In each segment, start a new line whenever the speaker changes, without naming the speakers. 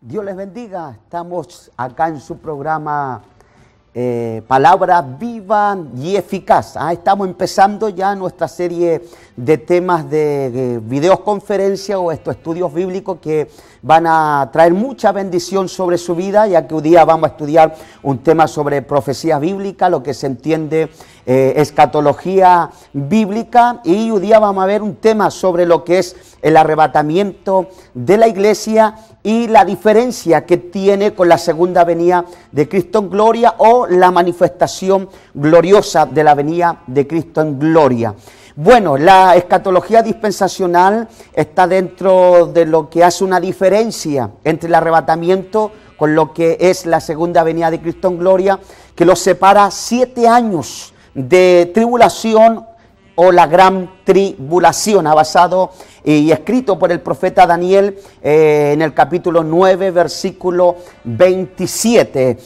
Dios les bendiga. Estamos acá en su programa Palabra Viva y Eficaz. Estamos empezando ya nuestra serie de temas de videoconferencia o estos estudios bíblicos que van a traer mucha bendición sobre su vida, ya que hoy día vamos a estudiar un tema sobre profecía bíblica, lo que se entiende escatología bíblica, y hoy día vamos a ver un tema sobre lo que es el arrebatamiento de la iglesia y la diferencia que tiene con la segunda venida de Cristo en gloria o la manifestación gloriosa de la venida de Cristo en gloria. Bueno, la escatología dispensacional está dentro de lo que hace una diferencia entre el arrebatamiento con lo que es la segunda venida de Cristo en gloria, que los separa 7 años de tribulación o la gran tribulación, ha basado y escrito por el profeta Daniel en el capítulo 9, versículo 27.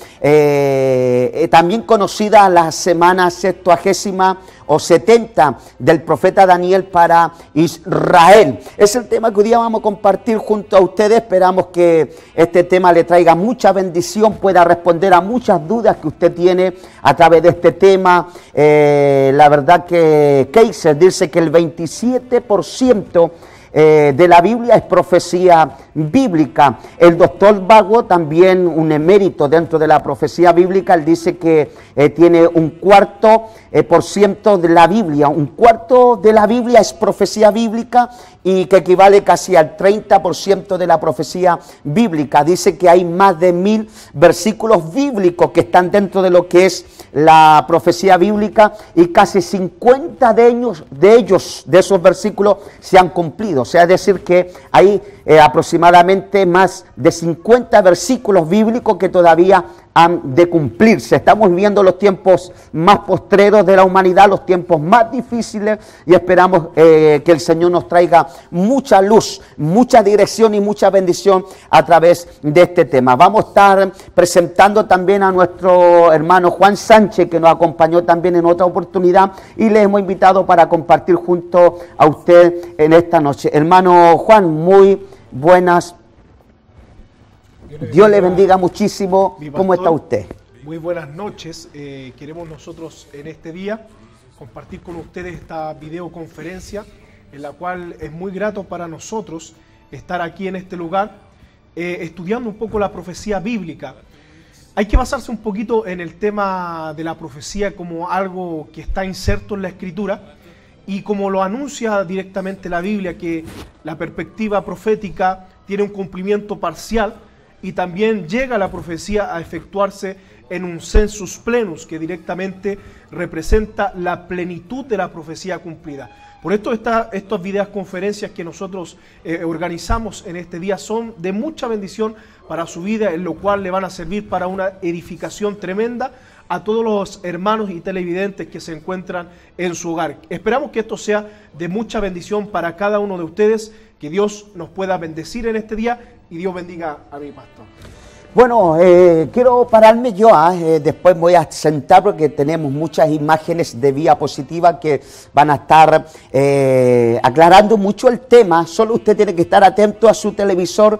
También conocida la semana 70 o 70 del profeta Daniel para Israel. Es el tema que hoy día vamos a compartir junto a ustedes. Esperamos que este tema le traiga mucha bendición, pueda responder a muchas dudas que usted tiene a través de este tema. La verdad que Kaiser dice que el 27% de la Biblia es profecía bíblica. El doctor Vago, también un emérito dentro de la profecía bíblica, él dice que tiene un cuarto por ciento de la Biblia. Un cuarto de la Biblia es profecía bíblica y que equivale casi al 30% de la profecía bíblica. Dice que hay más de 1000 versículos bíblicos que están dentro de lo que es la profecía bíblica, y casi 50 de esos versículos se han cumplido. O sea, es decir que hay aproximadamente más de 50 versículos bíblicos que todavía han de cumplirse. Estamos viviendo los tiempos más postreros de la humanidad, los tiempos más difíciles, y esperamos que el Señor nos traiga mucha luz, mucha dirección y mucha bendición a través de este tema. Vamos a estar presentando también a nuestro hermano Juan Sánchez, que nos acompañó también en otra oportunidad, y le hemos invitado para compartir junto a usted en esta noche. Hermano Juan, muy buenas. Dios le bendiga muchísimo. ¿Cómo está usted?
Muy buenas noches. Queremos nosotros en este día compartir con ustedes esta videoconferencia, en la cual es muy grato para nosotros estar aquí en este lugar estudiando un poco la profecía bíblica. Hay que basarse un poquito en el tema de la profecía como algo que está inserto en la Escritura, y como lo anuncia directamente la Biblia, que la perspectiva profética tiene un cumplimiento parcial, y también llega la profecía a efectuarse en un sensus plenus, que directamente representa la plenitud de la profecía cumplida. Por esto estas videoconferencias que nosotros organizamos en este día son de mucha bendición para su vida, en lo cual le van a servir para una edificación tremenda a todos los hermanos y televidentes que se encuentran en su hogar. Esperamos que esto sea de mucha bendición para cada uno de ustedes, que Dios nos pueda bendecir en este día, y Dios bendiga a mi pastor.
Bueno, quiero pararme yo, después me voy a sentar porque tenemos muchas imágenes de diapositiva que van a estar aclarando mucho el tema. Solo usted tiene que estar atento a su televisor.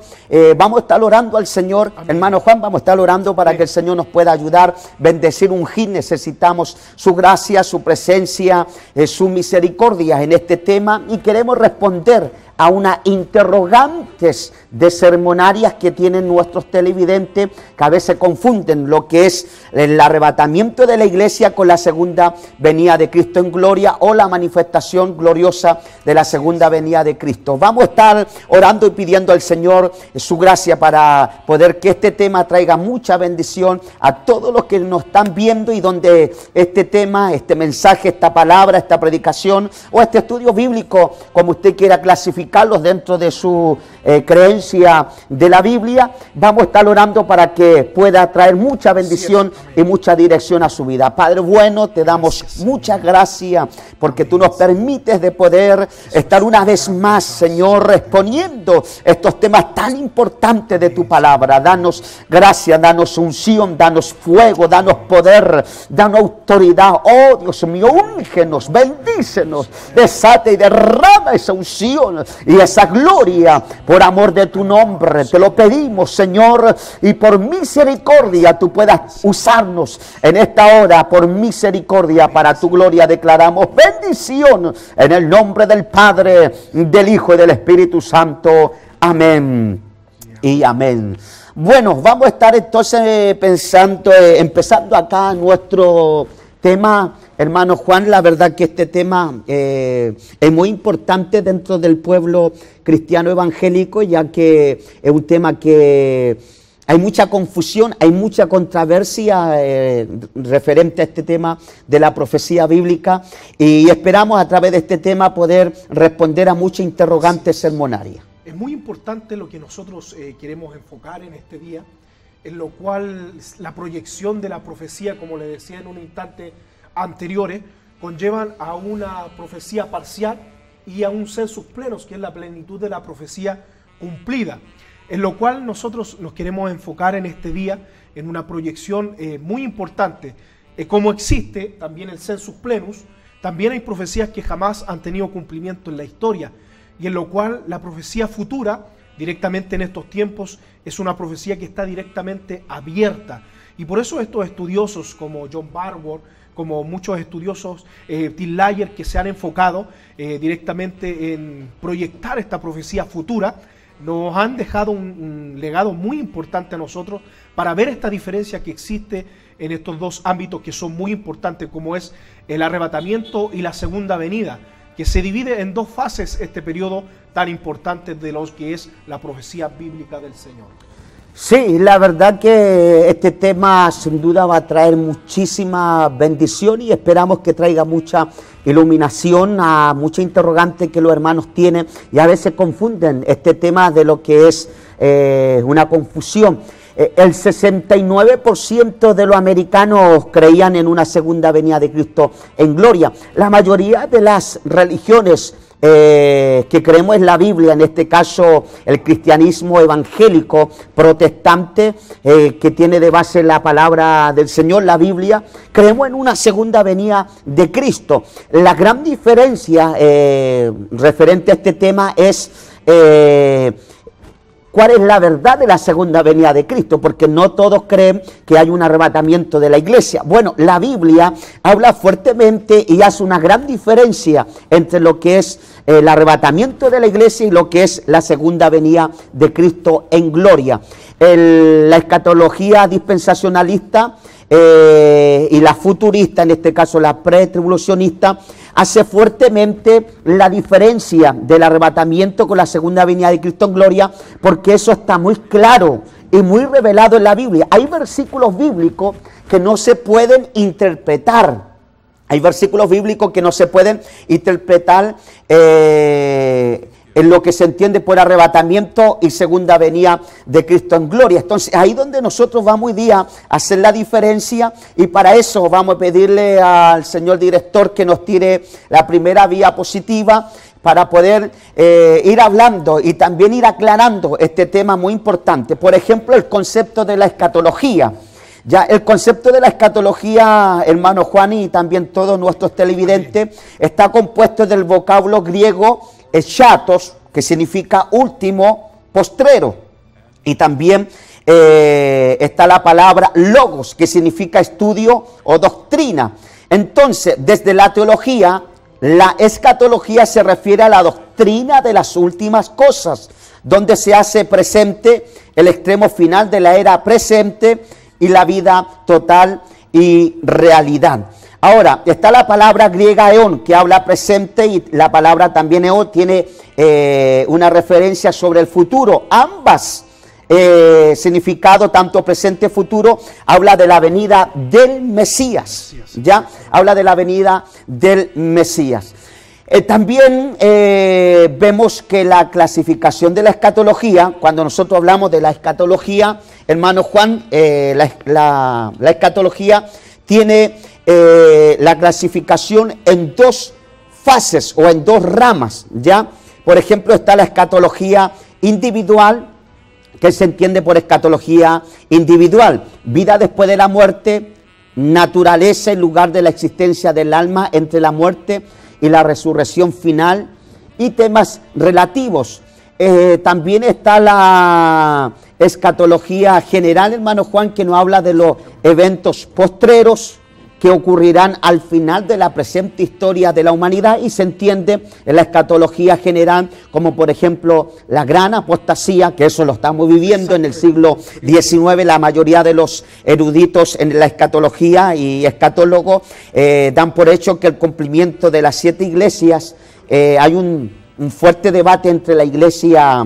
Vamos a estar orando al Señor. Amén. Hermano Juan, vamos a estar orando para que el Señor nos pueda ayudar, bendecir, ungir. Necesitamos su gracia, su presencia, su misericordia en este tema, y queremos responder a unas interrogantes de sermonarias que tienen nuestros televidentes, que a veces confunden lo que es el arrebatamiento de la iglesia con la segunda venida de Cristo en gloria o la manifestación gloriosa de la segunda venida de Cristo. Vamos a estar orando y pidiendo al Señor su gracia para poder que este tema traiga mucha bendición a todos los que nos están viendo, y donde este tema, este mensaje, esta palabra, esta predicación o este estudio bíblico, como usted quiera clasificarlos dentro de su creencia de la Biblia, vamos a estar orando para que pueda traer mucha bendición y mucha dirección a su vida. Padre bueno, te damos muchas gracias porque tú nos permites de poder estar una vez más, Señor, exponiendo estos temas tan importantes de tu palabra. Danos gracia, danos unción, danos fuego, danos poder, danos autoridad. Oh, Dios mío, úngenos, bendícenos, desate y derrama esa unción y esa gloria por amor de tu nombre. Te lo pedimos, Señor, y por misericordia tú puedas usarnos en esta hora, por misericordia, para tu gloria declaramos bendición en el nombre del Padre, del Hijo y del Espíritu Santo. Amén y amén. Bueno, vamos a estar entonces empezando acá nuestro tema, hermano Juan. La verdad que este tema es muy importante dentro del pueblo cristiano evangélico, ya que es un tema que hay mucha confusión, hay mucha controversia referente a este tema de la profecía bíblica, y esperamos a través de este tema poder responder a muchas interrogantes sermonarias.
Es muy importante lo que nosotros queremos enfocar en este día, en lo cual la proyección de la profecía, como le decía en un instante anteriores, conllevan a una profecía parcial y a un sensus plenos, que es la plenitud de la profecía cumplida. En lo cual nosotros nos queremos enfocar en este día en una proyección muy importante. Como existe también el sensus plenus, también hay profecías que jamás han tenido cumplimiento en la historia, y en lo cual la profecía futura, directamente en estos tiempos, es una profecía que está directamente abierta. Y por eso estos estudiosos como John Barbour, como muchos estudiosos, Tim LaHayer, que se han enfocado directamente en proyectar esta profecía futura, nos han dejado un legado muy importante a nosotros para ver esta diferencia que existe en estos dos ámbitos que son muy importantes, como es el arrebatamiento y la segunda venida, que se divide en dos fases este periodo tan importante de lo que es la profecía bíblica del Señor.
Sí, la verdad que este tema sin duda va a traer muchísima bendición, y esperamos que traiga mucha iluminación a muchos interrogantes que los hermanos tienen y a veces confunden este tema de lo que es una confusión. El 69% de los americanos creían en una segunda venida de Cristo en gloria. La mayoría de las religiones que creemos en la Biblia, en este caso el cristianismo evangélico protestante, que tiene de base la palabra del Señor, la Biblia, creemos en una segunda venida de Cristo. La gran diferencia referente a este tema es cuál es la verdad de la segunda venida de Cristo, porque no todos creen que hay un arrebatamiento de la iglesia. Bueno, la Biblia habla fuertemente y hace una gran diferencia entre lo que es el arrebatamiento de la iglesia y lo que es la segunda venida de Cristo en gloria. La escatología dispensacionalista y la futurista, en este caso la pretribulacionista, hace fuertemente la diferencia del arrebatamiento con la segunda venida de Cristo en gloria, porque eso está muy claro y muy revelado en la Biblia. Hay versículos bíblicos que no se pueden interpretar. Hay versículos bíblicos que no se pueden interpretar en lo que se entiende por arrebatamiento y segunda venida de Cristo en gloria. Entonces, ahí donde nosotros vamos hoy día a hacer la diferencia, y para eso vamos a pedirle al señor director que nos tire la primera diapositiva para poder ir hablando y también ir aclarando este tema muy importante. Por ejemplo, el concepto de la escatología. Ya el concepto de la escatología, hermano Juan, y también todos nuestros televidentes, está compuesto del vocablo griego eschatos, que significa último, postrero. Y también está la palabra logos, que significa estudio o doctrina. Entonces, desde la teología, la escatología se refiere a la doctrina de las últimas cosas, donde se hace presente el extremo final de la era presente y la vida total y realidad. Ahora, está la palabra griega eón, que habla presente, y la palabra también eón tiene una referencia sobre el futuro. Ambas significado, tanto presente y futuro, habla de la venida del Mesías. ¿Ya? Habla de la venida del Mesías. También vemos que la clasificación de la escatología, cuando nosotros hablamos de la escatología, hermano Juan, la escatología tiene la clasificación en dos fases o en dos ramas, ¿ya? Por ejemplo, está la escatología individual, que se entiende por escatología individual, vida después de la muerte, naturaleza en lugar de la existencia del alma entre la muerte y la resurrección final, y temas relativos. También está la escatología general, hermano Juan, que nos habla de los eventos postreros que ocurrirán al final de la presente historia de la humanidad, y se entiende en la escatología general como por ejemplo la gran apostasía, que eso lo estamos viviendo en el siglo XIX. La mayoría de los eruditos en la escatología y escatólogos dan por hecho que el cumplimiento de las 7 iglesias, hay un fuerte debate entre la iglesia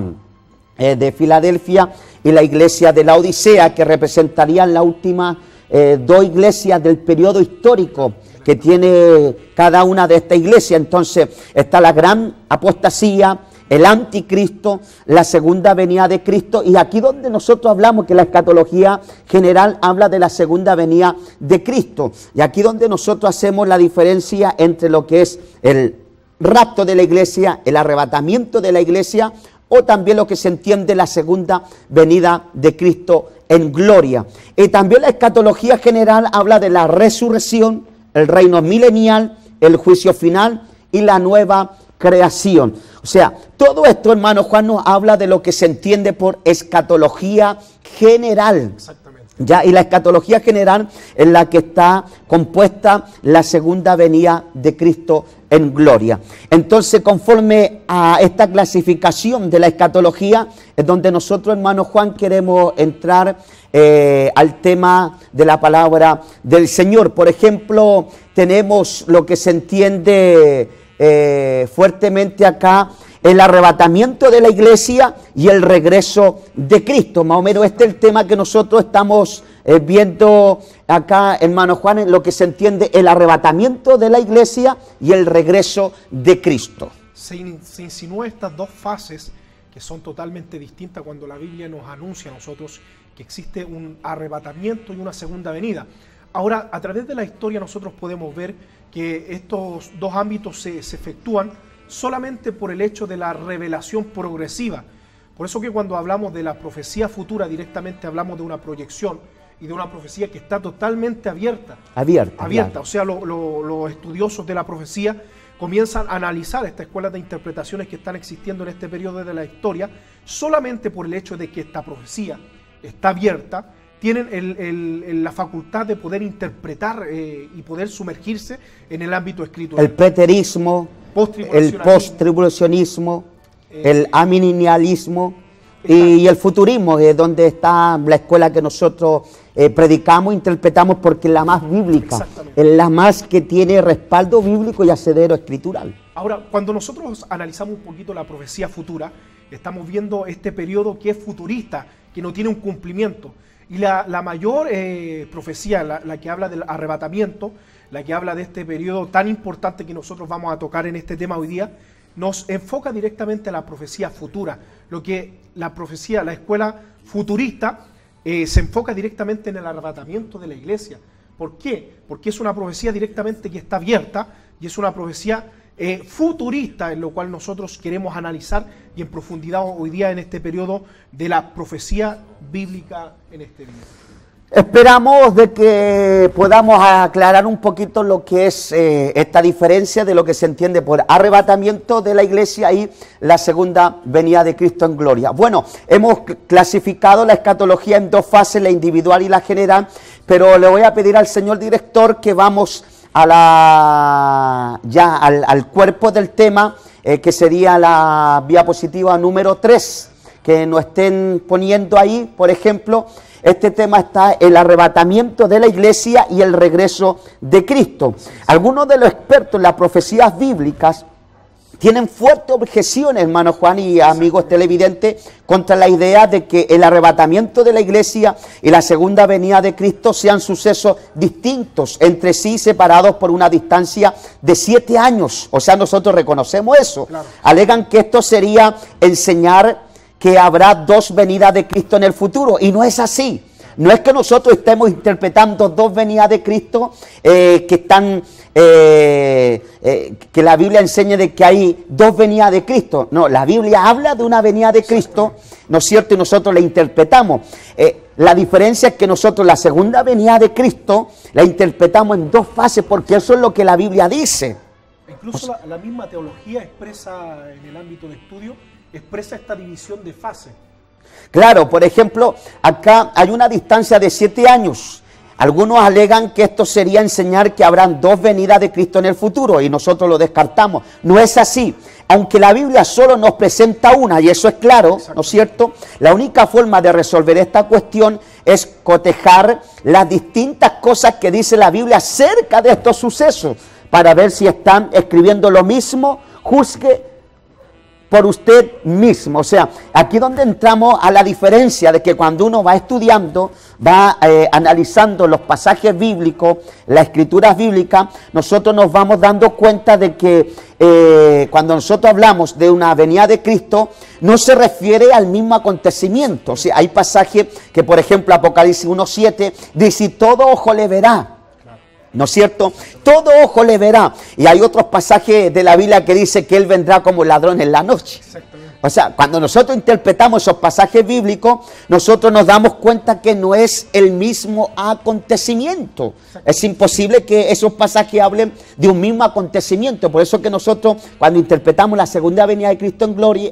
de Filadelfia y la iglesia de la Odisea, que representarían la última 2 iglesias del periodo histórico que tiene cada una de estas iglesias. Entonces está la gran apostasía, el anticristo, la segunda venida de Cristo, y aquí donde nosotros hablamos que la escatología general habla de la segunda venida de Cristo, y aquí donde nosotros hacemos la diferencia entre lo que es el rapto de la iglesia, el arrebatamiento de la iglesia, o también lo que se entiende la segunda venida de Cristo en gloria. Y también la escatología general habla de la resurrección, el reino milenial, el juicio final y la nueva creación. O sea, todo esto, hermano Juan, nos habla de lo que se entiende por escatología general.
Exactamente.
Ya, y la escatología general en la que está compuesta la segunda venida de Cristo en gloria. Entonces, conforme a esta clasificación de la escatología, es donde nosotros, hermano Juan, queremos entrar al tema de la palabra del Señor. Por ejemplo, tenemos lo que se entiende fuertemente acá, el arrebatamiento de la iglesia y el regreso de Cristo. Más o menos este es el tema que nosotros estamos viendo acá, hermano Juan, en lo que se entiende el arrebatamiento de la iglesia y el regreso de Cristo.
Se insinúa estas dos fases que son totalmente distintas cuando la Biblia nos anuncia a nosotros que existe un arrebatamiento y una segunda venida. Ahora, a través de la historia nosotros podemos ver que estos dos ámbitos se efectúan solamente por el hecho de la revelación progresiva. Por eso que cuando hablamos de la profecía futura, directamente hablamos de una proyección y de una profecía que está totalmente abierta.
Abierta.
Claro. O sea, los estudiosos de la profecía comienzan a analizar estas escuelas de interpretaciones que están existiendo en este periodo de la historia, solamente por el hecho de que esta profecía está abierta, tienen la facultad de poder interpretar y poder sumergirse en el ámbito escritural.
El preterismo, el post-tribulacionismo, el amilenialismo y el futurismo, es donde está la escuela que nosotros predicamos, interpretamos, porque es la más bíblica, es la más que tiene respaldo bíblico y asidero escritural.
Ahora, cuando nosotros analizamos un poquito la profecía futura, estamos viendo este periodo que es futurista, que no tiene un cumplimiento. Y la mayor profecía, la que habla del arrebatamiento, la que habla de este periodo tan importante que nosotros vamos a tocar en este tema hoy día, nos enfoca directamente a la profecía futura. Lo que la profecía, la escuela futurista, se enfoca directamente en el arrebatamiento de la iglesia. ¿Por qué? Porque es una profecía directamente que está abierta y es una profecía futurista, en lo cual nosotros queremos analizar y en profundidad hoy día en este periodo de la profecía bíblica en este día.
Esperamos de que podamos aclarar un poquito lo que es esta diferencia de lo que se entiende por arrebatamiento de la iglesia y la segunda venida de Cristo en gloria. Bueno, hemos clasificado la escatología en dos fases, la individual y la general, pero le voy a pedir al señor director que vamos a al cuerpo del tema, que sería la diapositiva número 3, que nos estén poniendo ahí. Por ejemplo, este tema está el arrebatamiento de la iglesia y el regreso de Cristo. Algunos de los expertos en las profecías bíblicas tienen fuertes objeciones, hermano Juan y amigos televidentes, contra la idea de que el arrebatamiento de la iglesia y la segunda venida de Cristo sean sucesos distintos entre sí, separados por una distancia de 7 años. O sea, nosotros reconocemos eso. Claro. Alegan que esto sería enseñar que habrá dos venidas de Cristo en el futuro, y no es así. No es que nosotros estemos interpretando dos venidas de Cristo que están, que la Biblia enseña de que hay dos venidas de Cristo. No, la Biblia habla de una venida de Cristo, ¿no es cierto? Y nosotros la interpretamos. La diferencia es que nosotros la segunda venida de Cristo la interpretamos en dos fases, porque eso es lo que la Biblia dice.
Incluso la misma teología expresa en el ámbito de estudio, expresa esta división de fases.
Claro, por ejemplo, acá hay una distancia de 7 años. Algunos alegan que esto sería enseñar que habrán dos venidas de Cristo en el futuro y nosotros lo descartamos. No es así. Aunque la Biblia solo nos presenta una, y eso es claro, ¿no es cierto? La única forma de resolver esta cuestión es cotejar las distintas cosas que dice la Biblia acerca de estos sucesos, para ver si están escribiendo lo mismo. Juzgue por usted mismo. O sea, aquí donde entramos a la diferencia de que cuando uno va estudiando, va analizando los pasajes bíblicos, las escrituras bíblicas, nosotros nos vamos dando cuenta de que cuando nosotros hablamos de una venida de Cristo, no se refiere al mismo acontecimiento. O sea, hay pasajes que, por ejemplo, Apocalipsis 1:7 dice: y todo ojo le verá. ¿No es cierto? Todo ojo le verá. Y hay otros pasajes de la Biblia que dice que Él vendrá como ladrón en la noche. O sea, cuando nosotros interpretamos esos pasajes bíblicos, nosotros nos damos cuenta que no es el mismo acontecimiento. Es imposible que esos pasajes hablen de un mismo acontecimiento. Por eso que nosotros, cuando interpretamos la segunda venida de Cristo en gloria,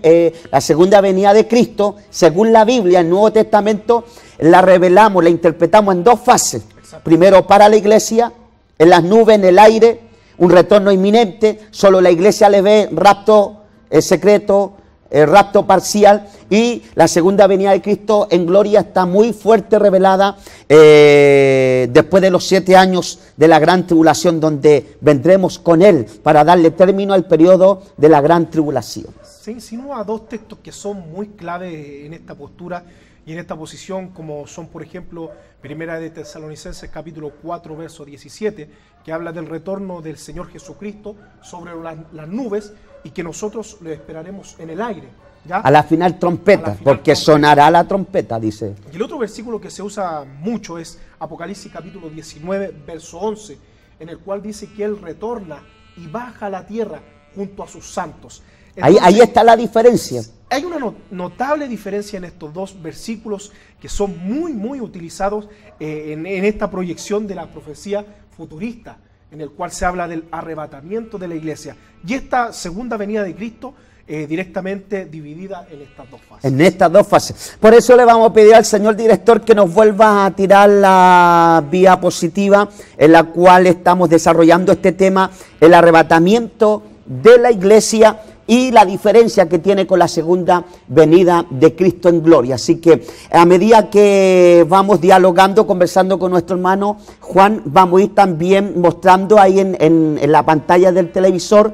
la segunda venida de Cristo, según la Biblia, el Nuevo Testamento, la revelamos, la interpretamos en dos fases. Primero para la iglesia, en las nubes, en el aire, un retorno inminente, solo la iglesia le ve rapto secreto, rapto parcial, y la segunda venida de Cristo en gloria está muy fuerte revelada después de los 7 años de la gran tribulación, donde vendremos con Él para darle término al periodo de la gran tribulación.
Se insinúa dos textos que son muy clave en esta postura y en esta posición, como son, por ejemplo, Primera de Tesalonicenses capítulo 4, verso 17, que habla del retorno del Señor Jesucristo sobre las nubes y que nosotros lo esperaremos en el aire. ¿Ya?
A la final trompeta, porque sonará la trompeta, dice.
Y el otro versículo que se usa mucho es Apocalipsis capítulo 19, verso 11, en el cual dice que Él retorna y baja a la tierra junto a sus santos. Entonces,
ahí está la diferencia.
Hay una notable diferencia en estos dos versículos que son muy utilizados en esta proyección de la profecía futurista, en el cual se habla del arrebatamiento de la iglesia. Y esta segunda venida de Cristo directamente dividida en estas dos fases.
En estas dos fases. Por eso le vamos a pedir al señor director que nos vuelva a tirar la diapositiva en la cual estamos desarrollando este tema, el arrebatamiento de la iglesia y la diferencia que tiene con la segunda venida de Cristo en gloria. Así que a medida que vamos dialogando, conversando con nuestro hermano Juan, vamos a ir también mostrando ahí en la pantalla del televisor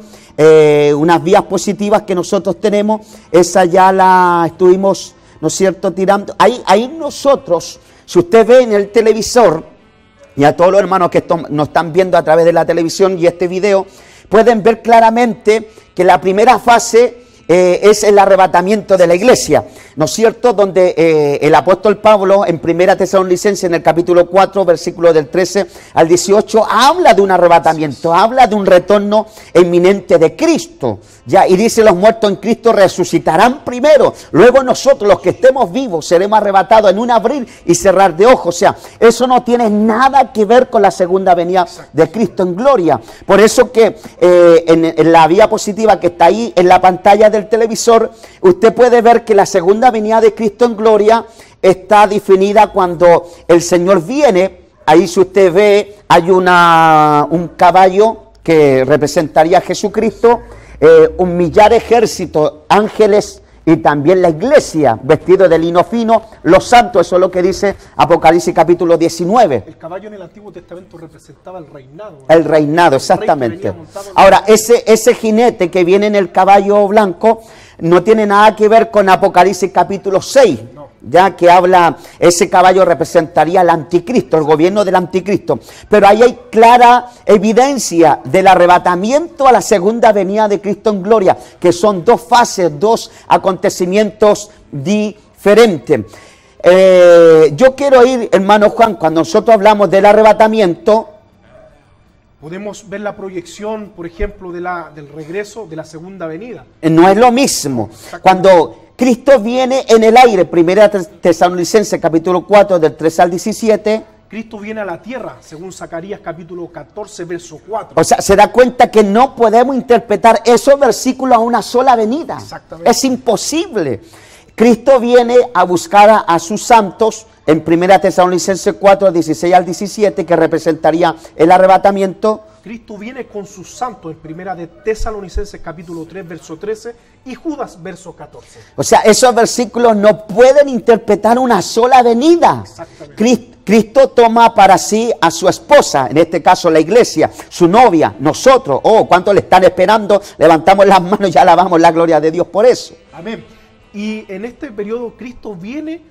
unas diapositivas que nosotros tenemos. Esa ya la estuvimos, ¿no es cierto?, tirando. Ahí nosotros, si usted ve en el televisor, y a todos los hermanos que nos están viendo a través de la televisión y este video, pueden ver claramente que la primera fase es el arrebatamiento de la iglesia, ¿no es cierto? Donde el apóstol Pablo en Primera Tesalonicenses, en el capítulo 4, versículo del 13 al 18, habla de un arrebatamiento, habla de un retorno inminente de Cristo, ¿ya? Y dice: los muertos en Cristo resucitarán primero, luego nosotros, los que estemos vivos, seremos arrebatados en un abrir y cerrar de ojos. O sea, eso no tiene nada que ver con la segunda venida de Cristo en gloria. Por eso que en la diapositiva que está ahí en la pantalla del televisor, usted puede ver que la segunda venida de Cristo en gloria está definida cuando el Señor viene. Ahí, si usted ve, hay un caballo que representaría a Jesucristo, un millar de ejércitos, ángeles y también la iglesia, vestido de lino fino, los santos. Eso es lo que dice Apocalipsis capítulo 19.
El caballo en el Antiguo Testamento representaba el reinado.
El reinado, exactamente. Ahora, ese jinete que viene en el caballo blanco no tiene nada que ver con Apocalipsis capítulo 6, ya que habla, ese caballo representaría al anticristo, el gobierno del anticristo. Pero ahí hay clara evidencia del arrebatamiento a la segunda venida de Cristo en gloria, que son dos fases, dos acontecimientos diferentes. yo quiero ir, hermano Juan, cuando nosotros hablamos del arrebatamiento,
podemos ver la proyección, por ejemplo, del regreso de la segunda venida.
no es lo mismo. Cuando Cristo viene en el aire, 1 Tesalonicenses capítulo 4 del 3 al 17.
Cristo viene a la tierra, según Zacarías capítulo 14, verso 4.
O sea, se da cuenta que no podemos interpretar esos versículos a una sola venida.
Exactamente.
Es imposible. Cristo viene a buscar a sus santos en 1 Tesalonicenses 4, 16 al 17, que representaría el arrebatamiento.
Cristo viene con sus santos en 1 de Tesalonicenses capítulo 3, verso 13 y Judas, verso 14.
O sea, esos versículos no pueden interpretar una sola venida.
Exactamente.
Cristo toma para sí a su esposa, en este caso la iglesia, su novia, nosotros. Oh, ¿cuántos le están esperando? Levantamos las manos y alabamos la gloria de Dios por eso.
Amén. Y en este periodo Cristo viene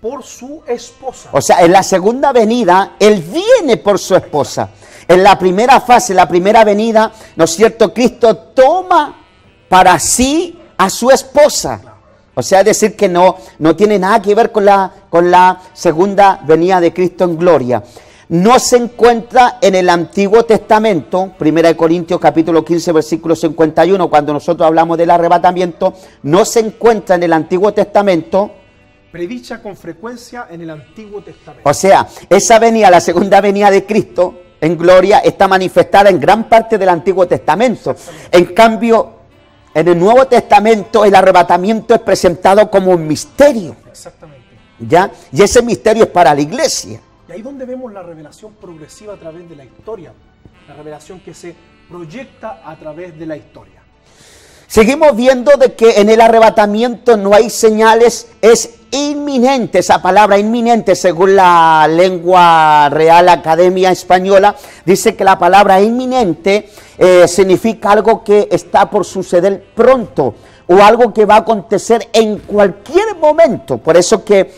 por su esposa.
O sea, en la segunda venida, Él viene por su esposa. En la primera fase, la primera venida, ¿no es cierto? Cristo toma para sí a su esposa. O sea, es decir que no tiene nada que ver con la segunda venida de Cristo en gloria. No se encuentra en el Antiguo Testamento, 1 Corintios capítulo 15, versículo 51, cuando nosotros hablamos del arrebatamiento, no se encuentra en el Antiguo Testamento.
Predicha con frecuencia en el Antiguo Testamento.
O sea, esa venida, la segunda venida de Cristo en gloria, está manifestada en gran parte del Antiguo Testamento. En cambio, en el Nuevo Testamento el arrebatamiento es presentado como un misterio.
Exactamente.
¿Ya? Y ese misterio es para la iglesia.
Y ahí donde vemos la revelación progresiva a través de la historia. La revelación que se proyecta a través de la historia.
Seguimos viendo de que en el arrebatamiento no hay señales, es inminente, esa palabra inminente, según la lengua Real Academia Española, dice que la palabra inminente significa algo que está por suceder pronto, o algo que va a acontecer en cualquier momento. Por eso que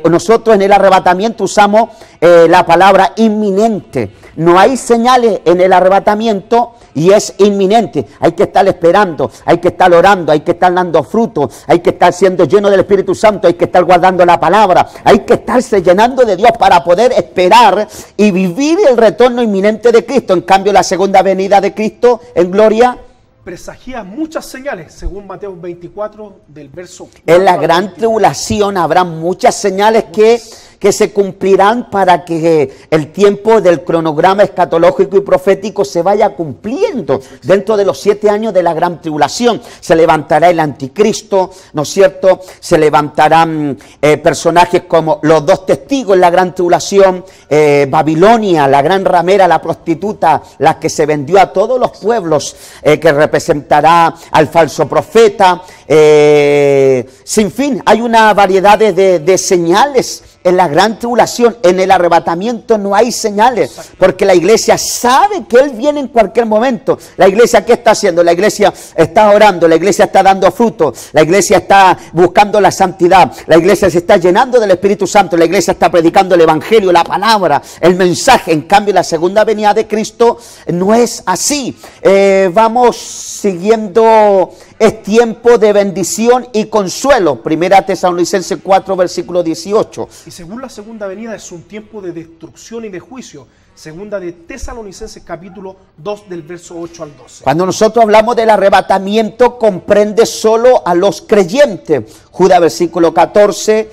nosotros en el arrebatamiento usamos la palabra inminente. No hay señales en el arrebatamiento y es inminente. Hay que estar esperando, hay que estar orando, hay que estar dando fruto, hay que estar siendo lleno del Espíritu Santo, hay que estar guardando la palabra, hay que estarse llenando de Dios para poder esperar y vivir el retorno inminente de Cristo. En cambio, la segunda venida de Cristo en gloria
presagia muchas señales, según Mateo 24, del verso 4.
En la gran tribulación habrá muchas señales que se cumplirán para que el tiempo del cronograma escatológico y profético se vaya cumpliendo dentro de los 7 años de la gran tribulación. Se levantará el anticristo, ¿no es cierto? Se levantarán personajes como los 2 testigos en la gran tribulación, Babilonia, la gran ramera, la prostituta, la que se vendió a todos los pueblos, que representará al falso profeta, sin fin. Hay una variedad de señales en la gran tribulación. En el arrebatamiento no hay señales, porque la iglesia sabe que Él viene en cualquier momento. La iglesia, ¿qué está haciendo? La iglesia está orando, la iglesia está dando fruto, la iglesia está buscando la santidad, la iglesia se está llenando del Espíritu Santo, la iglesia está predicando el Evangelio, la palabra, el mensaje. En cambio, la segunda venida de Cristo no es así. Vamos siguiendo. Es tiempo de bendición y consuelo. 1 Tesalonicenses 4, versículo 18.
Y según la segunda venida es un tiempo de destrucción y de juicio. Segunda de Tesalonicenses capítulo 2 del verso 8 al 12.
Cuando nosotros hablamos del arrebatamiento, comprende solo a los creyentes. Judas versículo 14.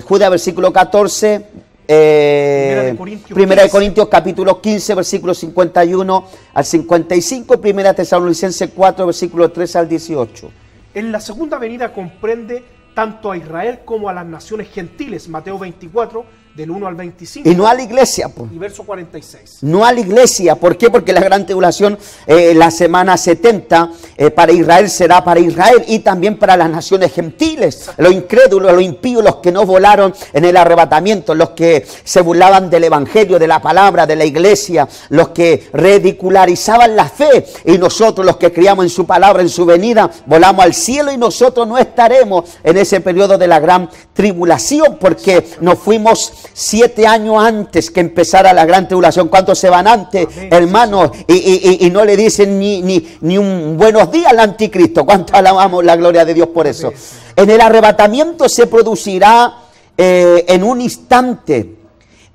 Judas versículo 14. Primera de Corintios capítulo 15 versículo 51 al 55, Primera Tesalonicenses 4 versículo 3 al 18.
En la segunda venida comprende tanto a Israel como a las naciones gentiles, Mateo 24 del 1 al 25.
Y no a la iglesia, pues.
Y verso 46.
No a la iglesia. ¿Por qué? Porque la gran tribulación, la semana 70, para Israel será para Israel y también para las naciones gentiles. Los incrédulos, los impíos, los que no volaron en el arrebatamiento, los que se burlaban del evangelio, de la palabra, de la iglesia, los que ridicularizaban la fe. Y nosotros, los que criamos en su palabra, en su venida, volamos al cielo y nosotros no estaremos en ese periodo de la gran tribulación, porque nos fuimos 7 años antes que empezara la gran tribulación. ¿Cuántos se van antes,
Amén,
hermanos? Y no le dicen ni un buenos días al anticristo. ¿Cuánto alabamos la gloria de Dios por eso? En el arrebatamiento se producirá en un instante,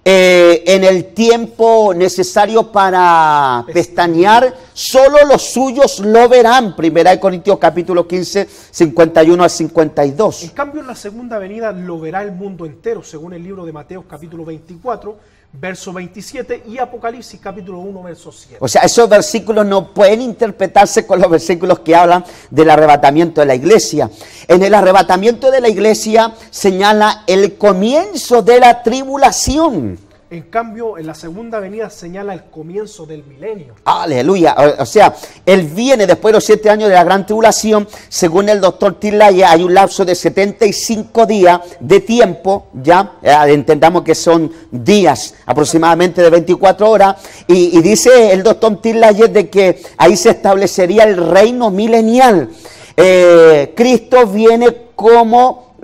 en el tiempo necesario para pestañear, solo los suyos lo verán. 1 Corintios capítulo 15, 51 al 52.
En cambio, en la segunda venida lo verá el mundo entero, según el libro de Mateo capítulo 24, verso 27, y Apocalipsis capítulo 1, verso 7.
O sea, esos versículos no pueden interpretarse con los versículos que hablan del arrebatamiento de la iglesia. En el arrebatamiento de la iglesia señala el comienzo de la tribulación.
En cambio, en la segunda venida señala el comienzo del milenio.
Aleluya. O sea, Él viene después de los 7 años de la gran tribulación. Según el doctor Tilay, hay un lapso de 75 días de tiempo, ya, entendamos que son días aproximadamente de 24 horas. Y dice el doctor Tilay de que ahí se establecería el reino milenial. Cristo viene como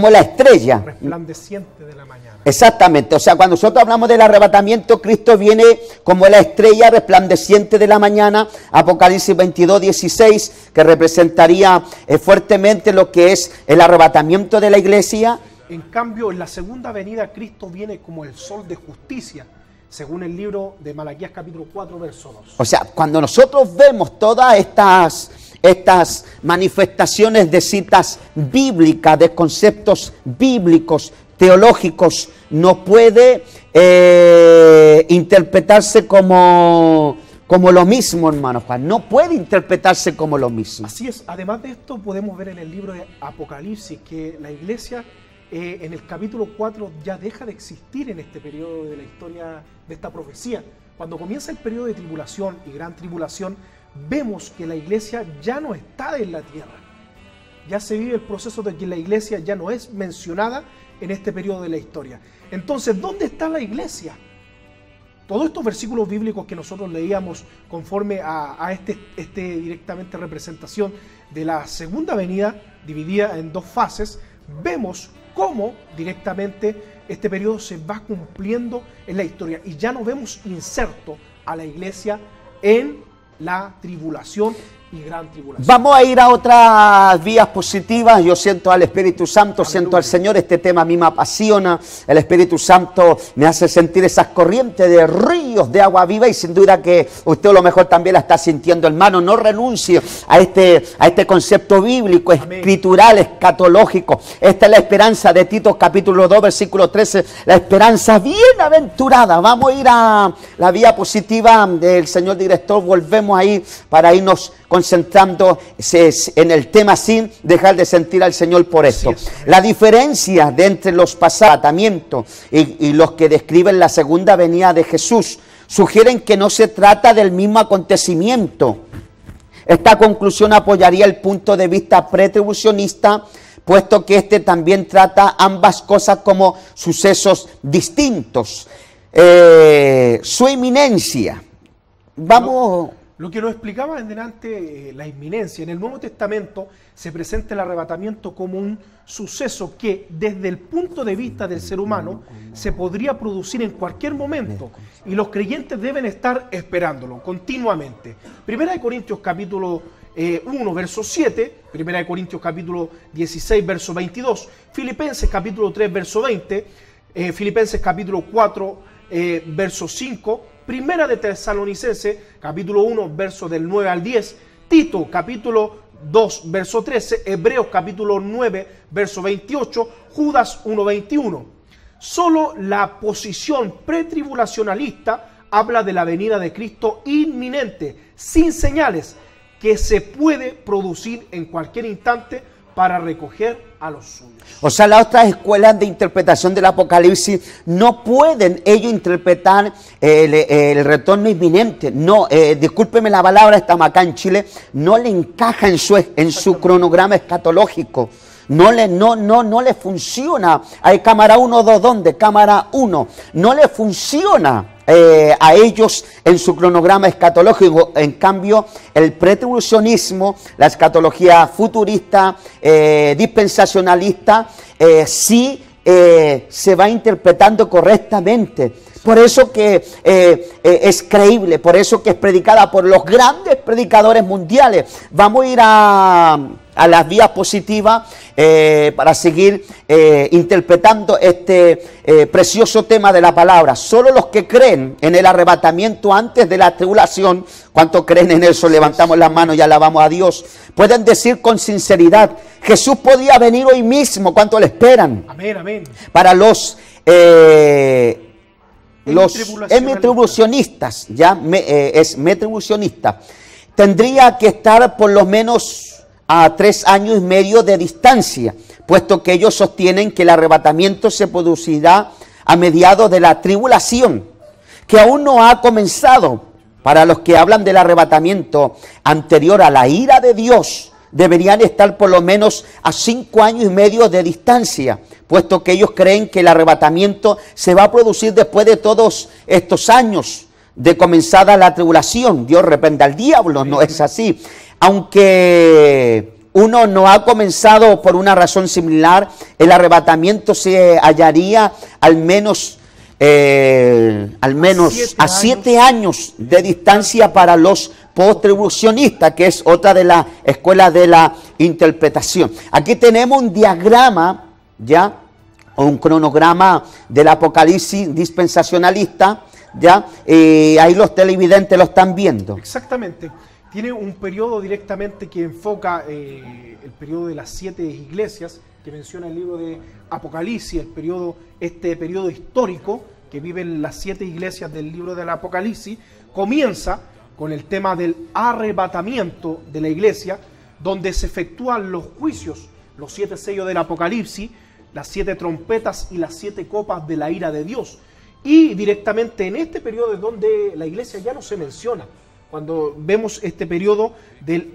la estrella
resplandeciente de la mañana.
Exactamente, o sea, cuando nosotros hablamos del arrebatamiento, Cristo viene como la estrella resplandeciente de la mañana. Apocalipsis 22, 16, que representaría fuertemente lo que es el arrebatamiento de la iglesia.
En cambio, en la segunda venida, Cristo viene como el sol de justicia, según el libro de Malaquías capítulo 4, verso 2.
O sea, cuando nosotros vemos todas estas manifestaciones de citas bíblicas, de conceptos bíblicos, teológicos, no puede interpretarse como lo mismo, hermano Juan. No puede interpretarse como lo mismo.
Así es. Además de esto, podemos ver en el libro de Apocalipsis que la iglesia en el capítulo 4 ya deja de existir en este periodo de la historia de esta profecía. Cuando comienza el periodo de tribulación y gran tribulación, vemos que la iglesia ya no está en la tierra. Ya se vive el proceso de que la iglesia ya no es mencionada en este periodo de la historia. Entonces, ¿dónde está la iglesia? Todos estos versículos bíblicos que nosotros leíamos conforme a este directamente representación de la segunda venida, dividida en 2 fases, vemos cómo directamente este periodo se va cumpliendo en la historia y ya no vemos inserto a la iglesia en la tribulación y gran tribulación.
Vamos a ir a otras vías positivas. Yo siento al Espíritu Santo, siento al Señor. Este tema a mí me apasiona. El Espíritu Santo me hace sentir esas corrientes de ríos de agua viva, y sin duda que usted a lo mejor también la está sintiendo, hermano. No renuncie a este concepto bíblico, escritural, escatológico. Esta es la esperanza de Tito capítulo 2, versículo 13. La esperanza bienaventurada. Vamos a ir a la vía positiva del señor director. Volvemos ahí para irnos concentrando en el tema sin dejar de sentir al Señor por esto. La diferencia de entre los pasatamientos y los que describen la segunda venida de Jesús sugieren que no se trata del mismo acontecimiento. Esta conclusión apoyaría el punto de vista pretribucionista, puesto que este también trata ambas cosas como sucesos distintos. Su inminencia. Vamos...
Lo que nos explicaba en delante la inminencia. En el Nuevo Testamento se presenta el arrebatamiento como un suceso que desde el punto de vista del ser humano se podría producir en cualquier momento y los creyentes deben estar esperándolo continuamente. 1 Corintios capítulo 1 verso 7, 1 Corintios capítulo 16 verso 22, Filipenses capítulo 3 verso 20, Filipenses capítulo 4 verso 5, Primera de Tesalonicenses, capítulo 1, verso del 9 al 10, Tito, capítulo 2, verso 13, Hebreos, capítulo 9, verso 28, Judas 1, 21. Solo la posición pretribulacionalista habla de la venida de Cristo inminente, sin señales, que se puede producir en cualquier instante para recoger a los suyos.
O sea, las otras escuelas de interpretación del Apocalipsis no pueden ellos interpretar el retorno inminente. No, discúlpeme la palabra, estamos acá en Chile, no le encaja en su cronograma escatológico. No le funciona. Hay cámara 1, 2, ¿dónde? Cámara 1. No le funciona a ellos en su cronograma escatológico. En cambio, el pretribulacionismo, la escatología futurista, dispensacionalista, sí se va interpretando correctamente. Por eso que es creíble, por eso que es predicada por los grandes predicadores mundiales. Vamos a ir a las diapositivas para seguir interpretando este precioso tema de la palabra. Solo los que creen en el arrebatamiento antes de la tribulación, ¿cuántos creen en eso? Levantamos las manos y alabamos a Dios. Pueden decir con sinceridad, Jesús podría venir hoy mismo. ¿Cuánto le esperan?
Amén, amén.
Para los metribucionistas, ya es metribucionista, tendría que estar por lo menos a 3 años y medio de distancia, puesto que ellos sostienen que el arrebatamiento se producirá a mediados de la tribulación, que aún no ha comenzado. Para los que hablan del arrebatamiento anterior a la ira de Dios, deberían estar por lo menos a 5 años y medio de distancia, puesto que ellos creen que el arrebatamiento se va a producir después de todos estos años de comenzada la tribulación. Dios reprenda al diablo, no es así. Aunque uno no ha comenzado por una razón similar, el arrebatamiento se hallaría al menos a 7 años de distancia para los post-tribulacionistas, que es otra de las escuelas de la interpretación. Aquí tenemos un diagrama, ya, o un cronograma del Apocalipsis dispensacionalista, ya, ahí los televidentes lo están viendo.
Exactamente. Tiene un periodo directamente que enfoca el periodo de las 7 iglesias que menciona el libro de Apocalipsis, este periodo histórico que viven las 7 iglesias del libro del Apocalipsis. Comienza con el tema del arrebatamiento de la iglesia, donde se efectúan los juicios, los 7 sellos del Apocalipsis, las 7 trompetas y las 7 copas de la ira de Dios. Y directamente en este periodo es donde la iglesia ya no se menciona. Cuando vemos este periodo del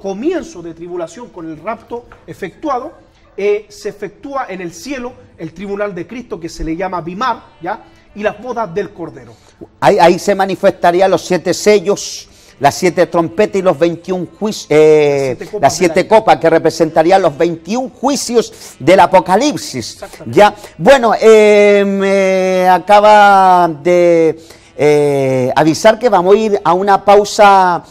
comienzo de tribulación con el rapto efectuado, se efectúa en el cielo el tribunal de Cristo, que se le llama Bimar, ¿ya? Y las bodas del Cordero.
Ahí se manifestarían los 7 sellos, las 7 trompetas y los 21 juicios, las 7 copas que representarían los 21 juicios del Apocalipsis. Ya, bueno, me acaba de avisar que vamos a ir a una pausa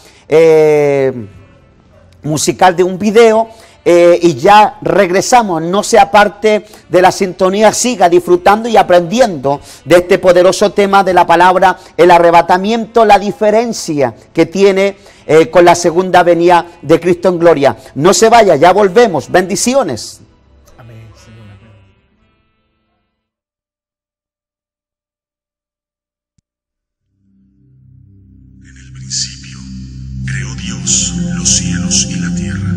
musical de un video. Y ya regresamos. No se aparte de la sintonía, siga disfrutando y aprendiendo de este poderoso tema de la palabra, el arrebatamiento, la diferencia que tiene con la segunda venida de Cristo en gloria. No se vaya, ya volvemos. Bendiciones.
Amén, Señor.
En el principio creó Dios los cielos y la tierra.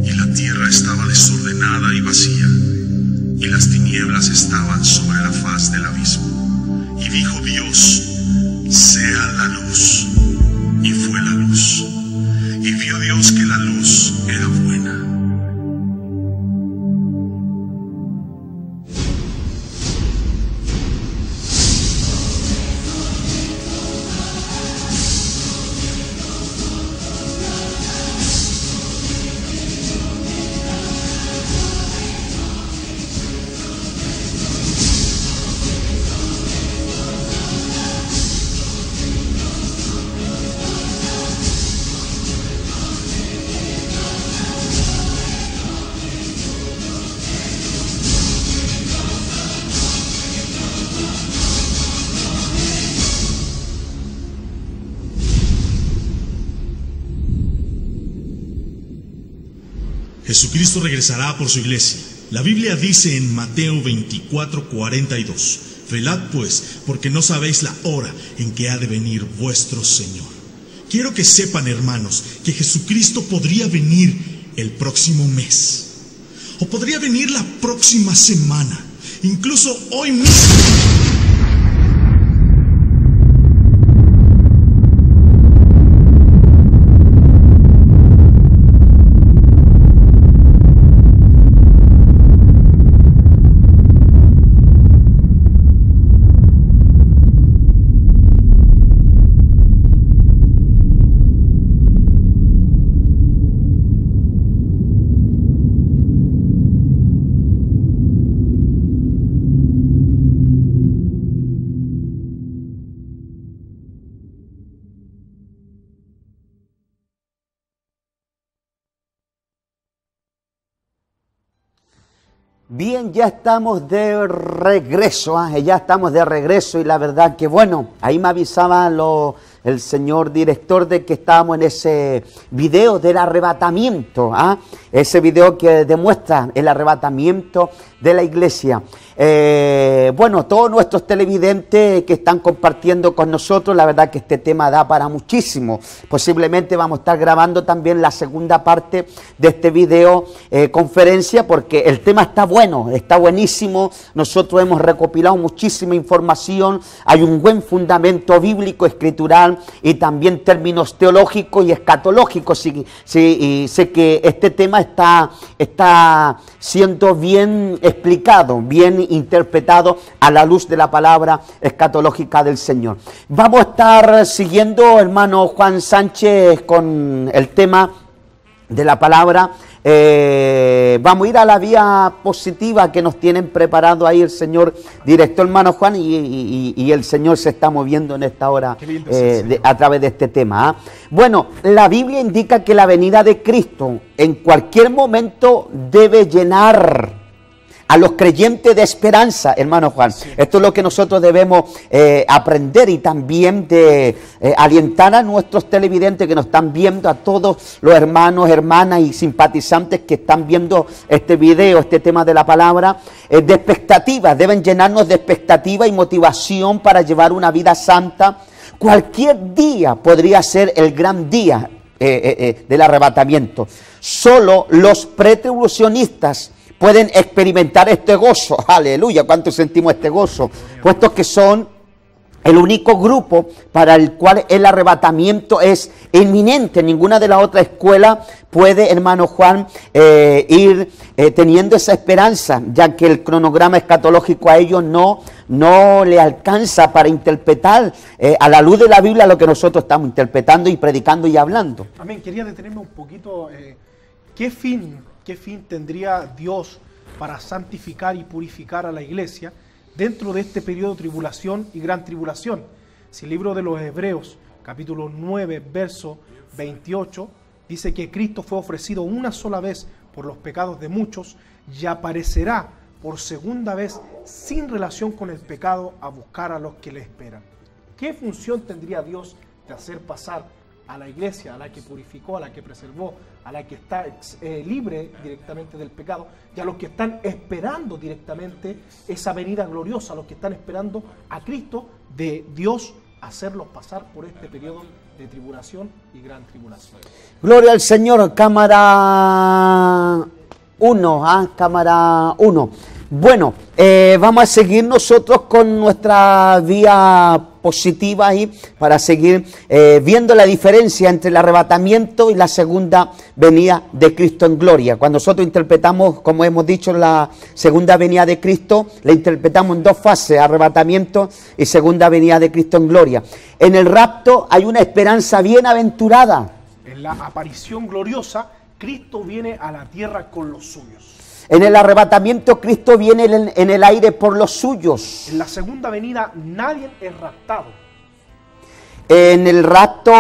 Y la tierra estaba desordenada y vacía, y las tinieblas estaban sobre la faz del abismo. Y dijo Dios, sea la luz, y fue la luz. Y vio Dios que la luz era buena. Jesucristo regresará por su iglesia. La Biblia dice en Mateo 24:42, velad pues, porque no sabéis la hora en que ha de venir vuestro Señor. Quiero que sepan, hermanos, que Jesucristo podría venir el próximo mes, o podría venir la próxima semana, incluso hoy mismo.
Bien, ya estamos de regreso, ya estamos de regreso y la verdad que bueno, ahí me avisaba el señor director de que estábamos en ese video del arrebatamiento, ese video que demuestra el arrebatamiento de la iglesia. Bueno, todos nuestros televidentes que están compartiendo con nosotros, la verdad que este tema da para muchísimo. Posiblemente vamos a estar grabando también la segunda parte de este video conferencia, porque el tema está bueno, está buenísimo. Nosotros hemos recopilado muchísima información, hay un buen fundamento bíblico, escritural y también términos teológicos y escatológicos. Y sé que este tema está siendo bien explicado, bien interpretado a la luz de la palabra escatológica del Señor. Vamos a estar siguiendo, hermano Juan Sánchez, con el tema de la palabra. Vamos a ir a la vía positiva que nos tienen preparado ahí el señor director, hermano Juan, y el Señor se está moviendo en esta hora a través de este tema. Bueno, la Biblia indica que la venida de Cristo en cualquier momento debe llenar a los creyentes de esperanza, hermano Juan. Sí. Esto es lo que nosotros debemos aprender, y también de alientar a nuestros televidentes que nos están viendo, a todos los hermanos, hermanas y simpatizantes que están viendo este video, este tema de la palabra, de expectativas. Deben llenarnos de expectativa y motivación para llevar una vida santa. Cualquier día podría ser el gran día del arrebatamiento. Solo los pretribulacionistas pueden experimentar este gozo. Aleluya, ¿cuánto sentimos este gozo? Puesto que son el único grupo para el cual el arrebatamiento es inminente. Ninguna de las otras escuelas puede, hermano Juan, ir teniendo esa esperanza, ya que el cronograma escatológico a ellos no le alcanza para interpretar a la luz de la Biblia lo que nosotros estamos interpretando y predicando y hablando.
Amén. Quería detenerme un poquito. ¿Qué fin tendría Dios para santificar y purificar a la iglesia dentro de este periodo de tribulación y gran tribulación? Si el libro de los Hebreos, capítulo 9, verso 28, dice que Cristo fue ofrecido una sola vez por los pecados de muchos y aparecerá por segunda vez sin relación con el pecado a buscar a los que le esperan. ¿Qué función tendría Dios de hacer pasar a la iglesia, a la que purificó, a la que preservó, a la que está libre directamente del pecado, y a los que están esperando directamente esa venida gloriosa, a los que están esperando a Cristo, de Dios hacerlos pasar por este periodo de tribulación y gran tribulación?
Gloria al Señor. Cámara 1, cámara 1. Bueno, vamos a seguir nosotros con nuestra vía positiva ahí para seguir viendo la diferencia entre el arrebatamiento y la segunda venida de Cristo en gloria. Cuando nosotros interpretamos, como hemos dicho, la segunda venida de Cristo, la interpretamos en dos fases: arrebatamiento y segunda venida de Cristo en gloria. En el rapto hay una esperanza bienaventurada.
En la aparición gloriosa, Cristo viene a la tierra con los suyos.
En el arrebatamiento, Cristo viene en el aire por los suyos.
En la segunda venida, nadie es raptado.
En el rapto,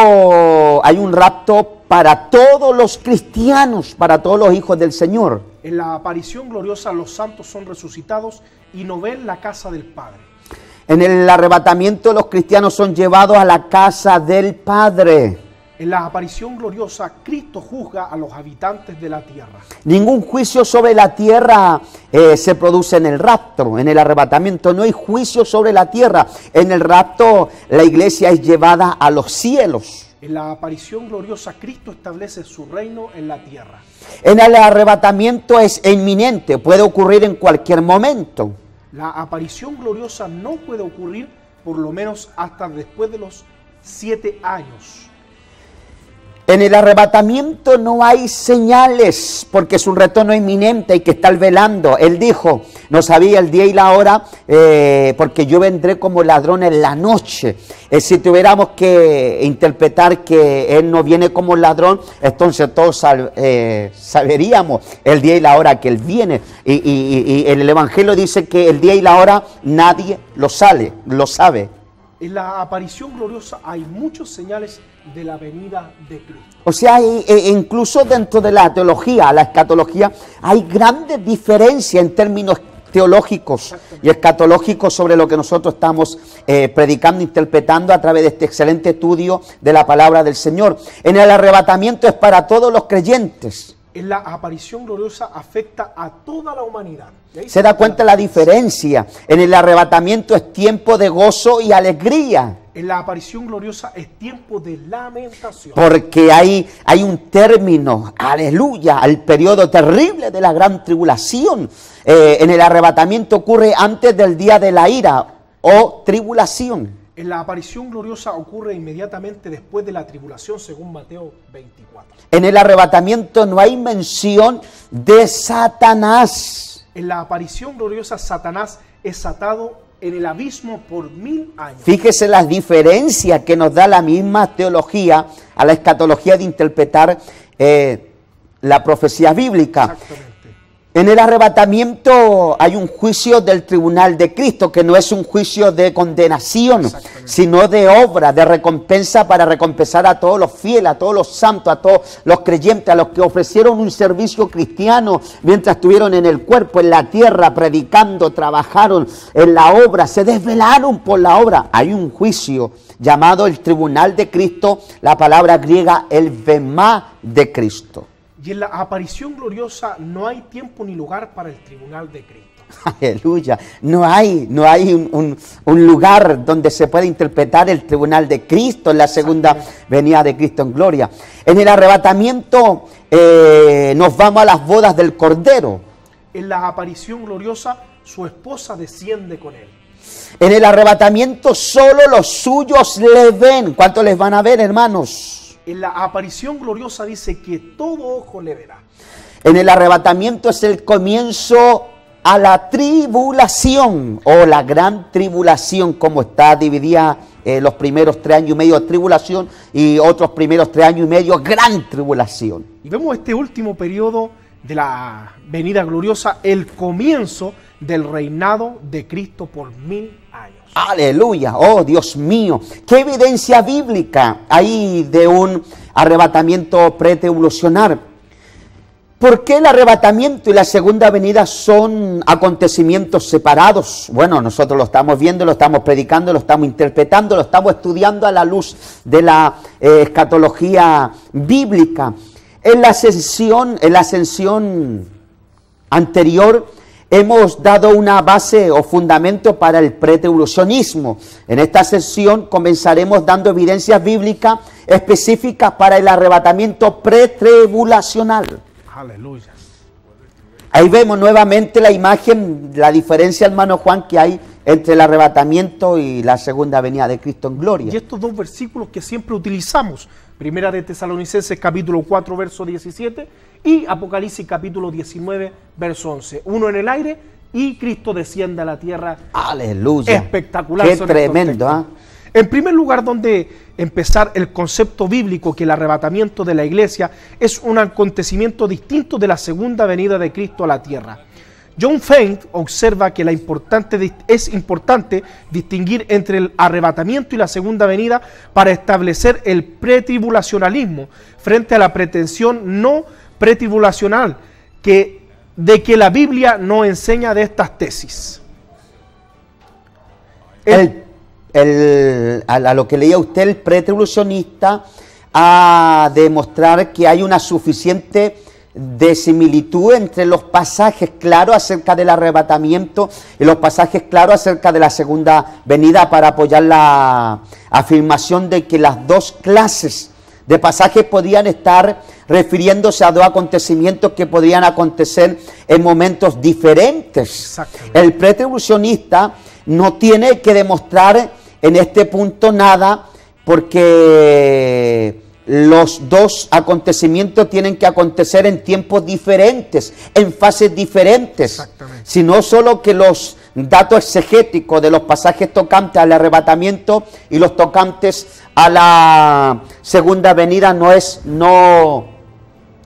hay un rapto para todos los cristianos, para todos los hijos del Señor.
En la aparición gloriosa, los santos son resucitados y no ven la casa del Padre.
En el arrebatamiento, los cristianos son llevados a la casa del Padre.
En la aparición gloriosa, Cristo juzga a los habitantes de la tierra.
Ningún juicio sobre la tierra se produce en el rapto. En el arrebatamiento no hay juicio sobre la tierra. En el rapto la iglesia es llevada a los cielos.
En la aparición gloriosa, Cristo establece su reino en la tierra.
En el arrebatamiento es inminente, puede ocurrir en cualquier momento.
La aparición gloriosa no puede ocurrir por lo menos hasta después de los 7 años.
En el arrebatamiento no hay señales, porque es un retorno inminente, hay que estar velando. Él dijo, no sabía el día y la hora, porque yo vendré como ladrón en la noche. Si tuviéramos que interpretar que Él no viene como ladrón, entonces todos saberíamos el día y la hora que Él viene. Y el Evangelio dice que el día y la hora nadie lo sabe.
En la aparición gloriosa hay muchas señales de la venida de Cristo.
O sea, incluso dentro de la teología, la escatología, hay grandes diferencias en términos teológicos y escatológicos sobre lo que nosotros estamos predicando, interpretando a través de este excelente estudio de la palabra del Señor. En el arrebatamiento es para todos los creyentes.
En la aparición gloriosa afecta a toda la humanidad.
Se da cuenta la diferencia. En el arrebatamiento es tiempo de gozo y alegría.
En la aparición gloriosa es tiempo de lamentación.
Porque hay un término, aleluya, al periodo terrible de la gran tribulación. En el arrebatamiento ocurre antes del día de la ira o tribulación.
En la aparición gloriosa ocurre inmediatamente después de la tribulación, según Mateo 24.
En el arrebatamiento no hay mención de Satanás.
En la aparición gloriosa, Satanás es atado en el abismo por 1000 años.
Fíjese las diferencias que nos da la misma teología a la escatología de interpretar la profecía bíblica.
Exactamente.
En el arrebatamiento hay un juicio del tribunal de Cristo, que no es un juicio de condenación, sino de obra, de recompensa para recompensar a todos los fieles, a todos los santos, a todos los creyentes, a los que ofrecieron un servicio cristiano mientras estuvieron en el cuerpo, en la tierra, predicando, trabajaron en la obra, se desvelaron por la obra. Hay un juicio llamado el tribunal de Cristo, la palabra griega el bemá de Cristo.
Y en la aparición gloriosa no hay tiempo ni lugar para el tribunal de Cristo.
Aleluya. No hay un lugar donde se pueda interpretar el tribunal de Cristo en la segunda venida de Cristo en gloria. En el arrebatamiento nos vamos a las bodas del Cordero.
En la aparición gloriosa su esposa desciende con él.
En el arrebatamiento solo los suyos le ven. ¿Cuántos les van a ver, hermanos?
En la aparición gloriosa dice que todo ojo le verá.
En el arrebatamiento es el comienzo a la tribulación o la gran tribulación, como está dividida los primeros 3 años y medio de tribulación y otros primeros 3 años y medio gran tribulación.
Y vemos este último periodo de la venida gloriosa, el comienzo del reinado de Cristo por 1000 años.
Aleluya, oh Dios mío, qué evidencia bíblica hay de un arrebatamiento pretribulacional. ¿Por qué el arrebatamiento y la segunda venida son acontecimientos separados? Bueno, nosotros lo estamos viendo, lo estamos predicando, lo estamos interpretando, lo estamos estudiando a la luz de la escatología bíblica. En la ascensión anterior hemos dado una base o fundamento para el pretribulacionismo. En esta sesión comenzaremos dando evidencias bíblicas específicas para el arrebatamiento pretribulacional.
Aleluya.
Ahí vemos nuevamente la imagen, la diferencia, hermano Juan, que hay entre el arrebatamiento y la segunda venida de Cristo en gloria.
Y estos dos versículos que siempre utilizamos, Primera de Tesalonicenses capítulo 4 verso 17 y Apocalipsis capítulo 19 verso 11. Uno en el aire y Cristo desciende a la tierra.
Aleluya.
Espectacular.
Qué tremendo, ¿ah?
En primer lugar, donde empezar el concepto bíblico que el arrebatamiento de la iglesia es un acontecimiento distinto de la segunda venida de Cristo a la tierra. John Feind observa que es importante distinguir entre el arrebatamiento y la segunda venida para establecer el pretribulacionalismo frente a la pretensión no pretribulacional de que la Biblia no enseña de estas tesis.
A lo que leía usted, el pretribulacionista a demostrar que hay una suficiente de similitud entre los pasajes claros acerca del arrebatamiento y los pasajes claros acerca de la segunda venida para apoyar la afirmación de que las dos clases de pasajes podían estar refiriéndose a dos acontecimientos que podrían acontecer en momentos diferentes. El pretribulacionista no tiene que demostrar en este punto nada porque los dos acontecimientos tienen que acontecer en tiempos diferentes, en fases diferentes, sino solo que los datos exegéticos de los pasajes tocantes al arrebatamiento y los tocantes a la segunda venida no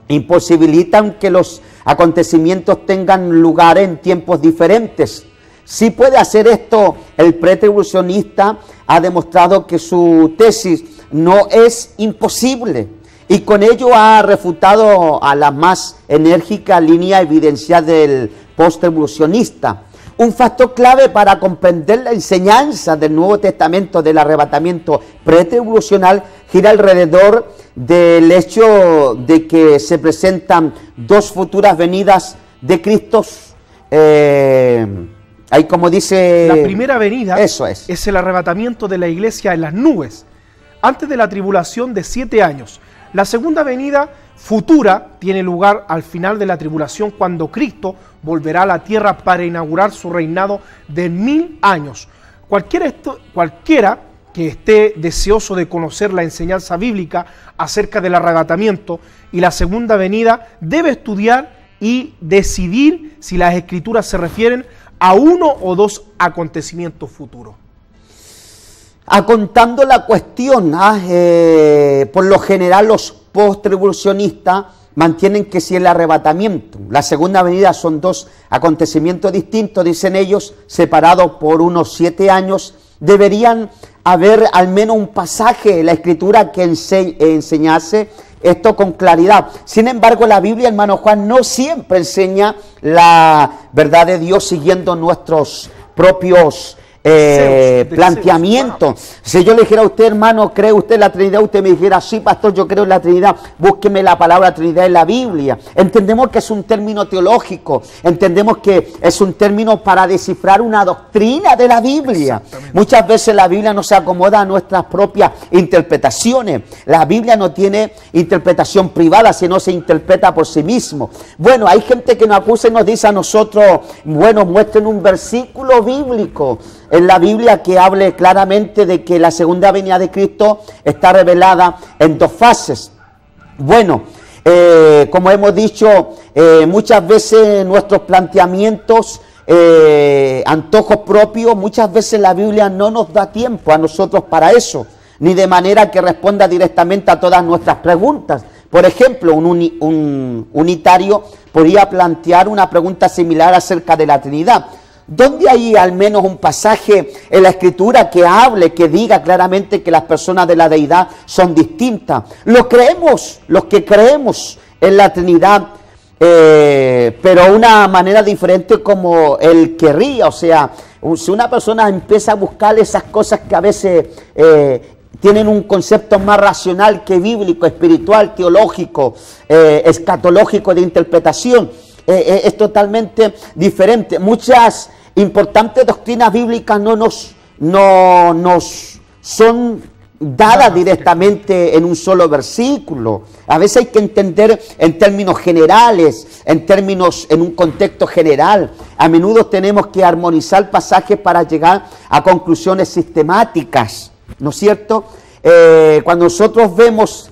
imposibilitan que los acontecimientos tengan lugar en tiempos diferentes. Si puede hacer esto, el pretribulacionista ha demostrado que su tesis no es imposible y con ello ha refutado a la más enérgica línea evidencial del postribulacionista. Un factor clave para comprender la enseñanza del Nuevo Testamento del arrebatamiento pretribulacional gira alrededor del hecho de que se presentan dos futuras venidas de Cristo. Ahí como dice...
La primera venida
eso es
el arrebatamiento de la iglesia en las nubes, antes de la tribulación de 7 años. La segunda venida futura tiene lugar al final de la tribulación, cuando Cristo volverá a la tierra para inaugurar su reinado de 1000 años. Cualquiera que esté deseoso de conocer la enseñanza bíblica acerca del arrebatamiento y la segunda venida debe estudiar y decidir si las escrituras se refieren a uno o dos acontecimientos futuros.
Acontando la cuestión, por lo general los post-tribulacionistas mantienen que si el arrebatamiento, la segunda venida son dos acontecimientos distintos, dicen ellos, separados por unos 7 años, deberían haber al menos un pasaje en la Escritura que enseñase esto con claridad. Sin embargo, la Biblia, hermano Juan, no siempre enseña la verdad de Dios siguiendo nuestros propios planteamiento. Si yo le dijera a usted, hermano, ¿cree usted en la Trinidad? Usted me dijera, sí, pastor, yo creo en la Trinidad. Búsqueme la palabra Trinidad en la Biblia. Entendemos que es un término teológico, entendemos que es un término para descifrar una doctrina de la Biblia. Muchas veces la Biblia no se acomoda a nuestras propias interpretaciones. La Biblia no tiene interpretación privada, sino se interpreta por sí mismo. Bueno, hay gente que nos acusa y nos dice a nosotros, bueno, muestren un versículo bíblico en la Biblia que hable claramente de que la segunda venida de Cristo está revelada en dos fases. Bueno, como hemos dicho, muchas veces nuestros planteamientos, antojos propios, muchas veces la Biblia no nos da tiempo a nosotros para eso, ni de manera que responda directamente a todas nuestras preguntas. Por ejemplo, un unitario podría plantear una pregunta similar acerca de la Trinidad. ¿Dónde hay al menos un pasaje en la Escritura que hable, que diga claramente que las personas de la deidad son distintas? Lo creemos, los que creemos en la Trinidad, pero una manera diferente como él querría. O sea, si una persona empieza a buscar esas cosas que a veces tienen un concepto más racional que bíblico, espiritual, teológico, escatológico de interpretación, es totalmente diferente. Muchas importantes doctrinas bíblicas no nos son dadas directamente en un solo versículo. A veces hay que entender en términos generales, en un contexto general. A menudo tenemos que armonizar pasajes para llegar a conclusiones sistemáticas, ¿no es cierto? Cuando nosotros vemos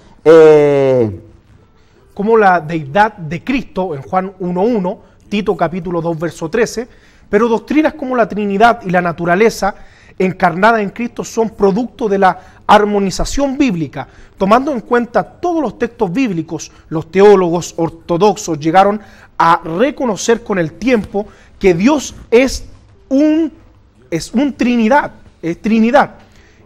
como la deidad de Cristo en Juan 1.1, Tito capítulo 2 verso 13, pero doctrinas como la Trinidad y la naturaleza encarnada en Cristo son producto de la armonización bíblica. Tomando en cuenta todos los textos bíblicos, los teólogos ortodoxos llegaron a reconocer con el tiempo que Dios es Trinidad,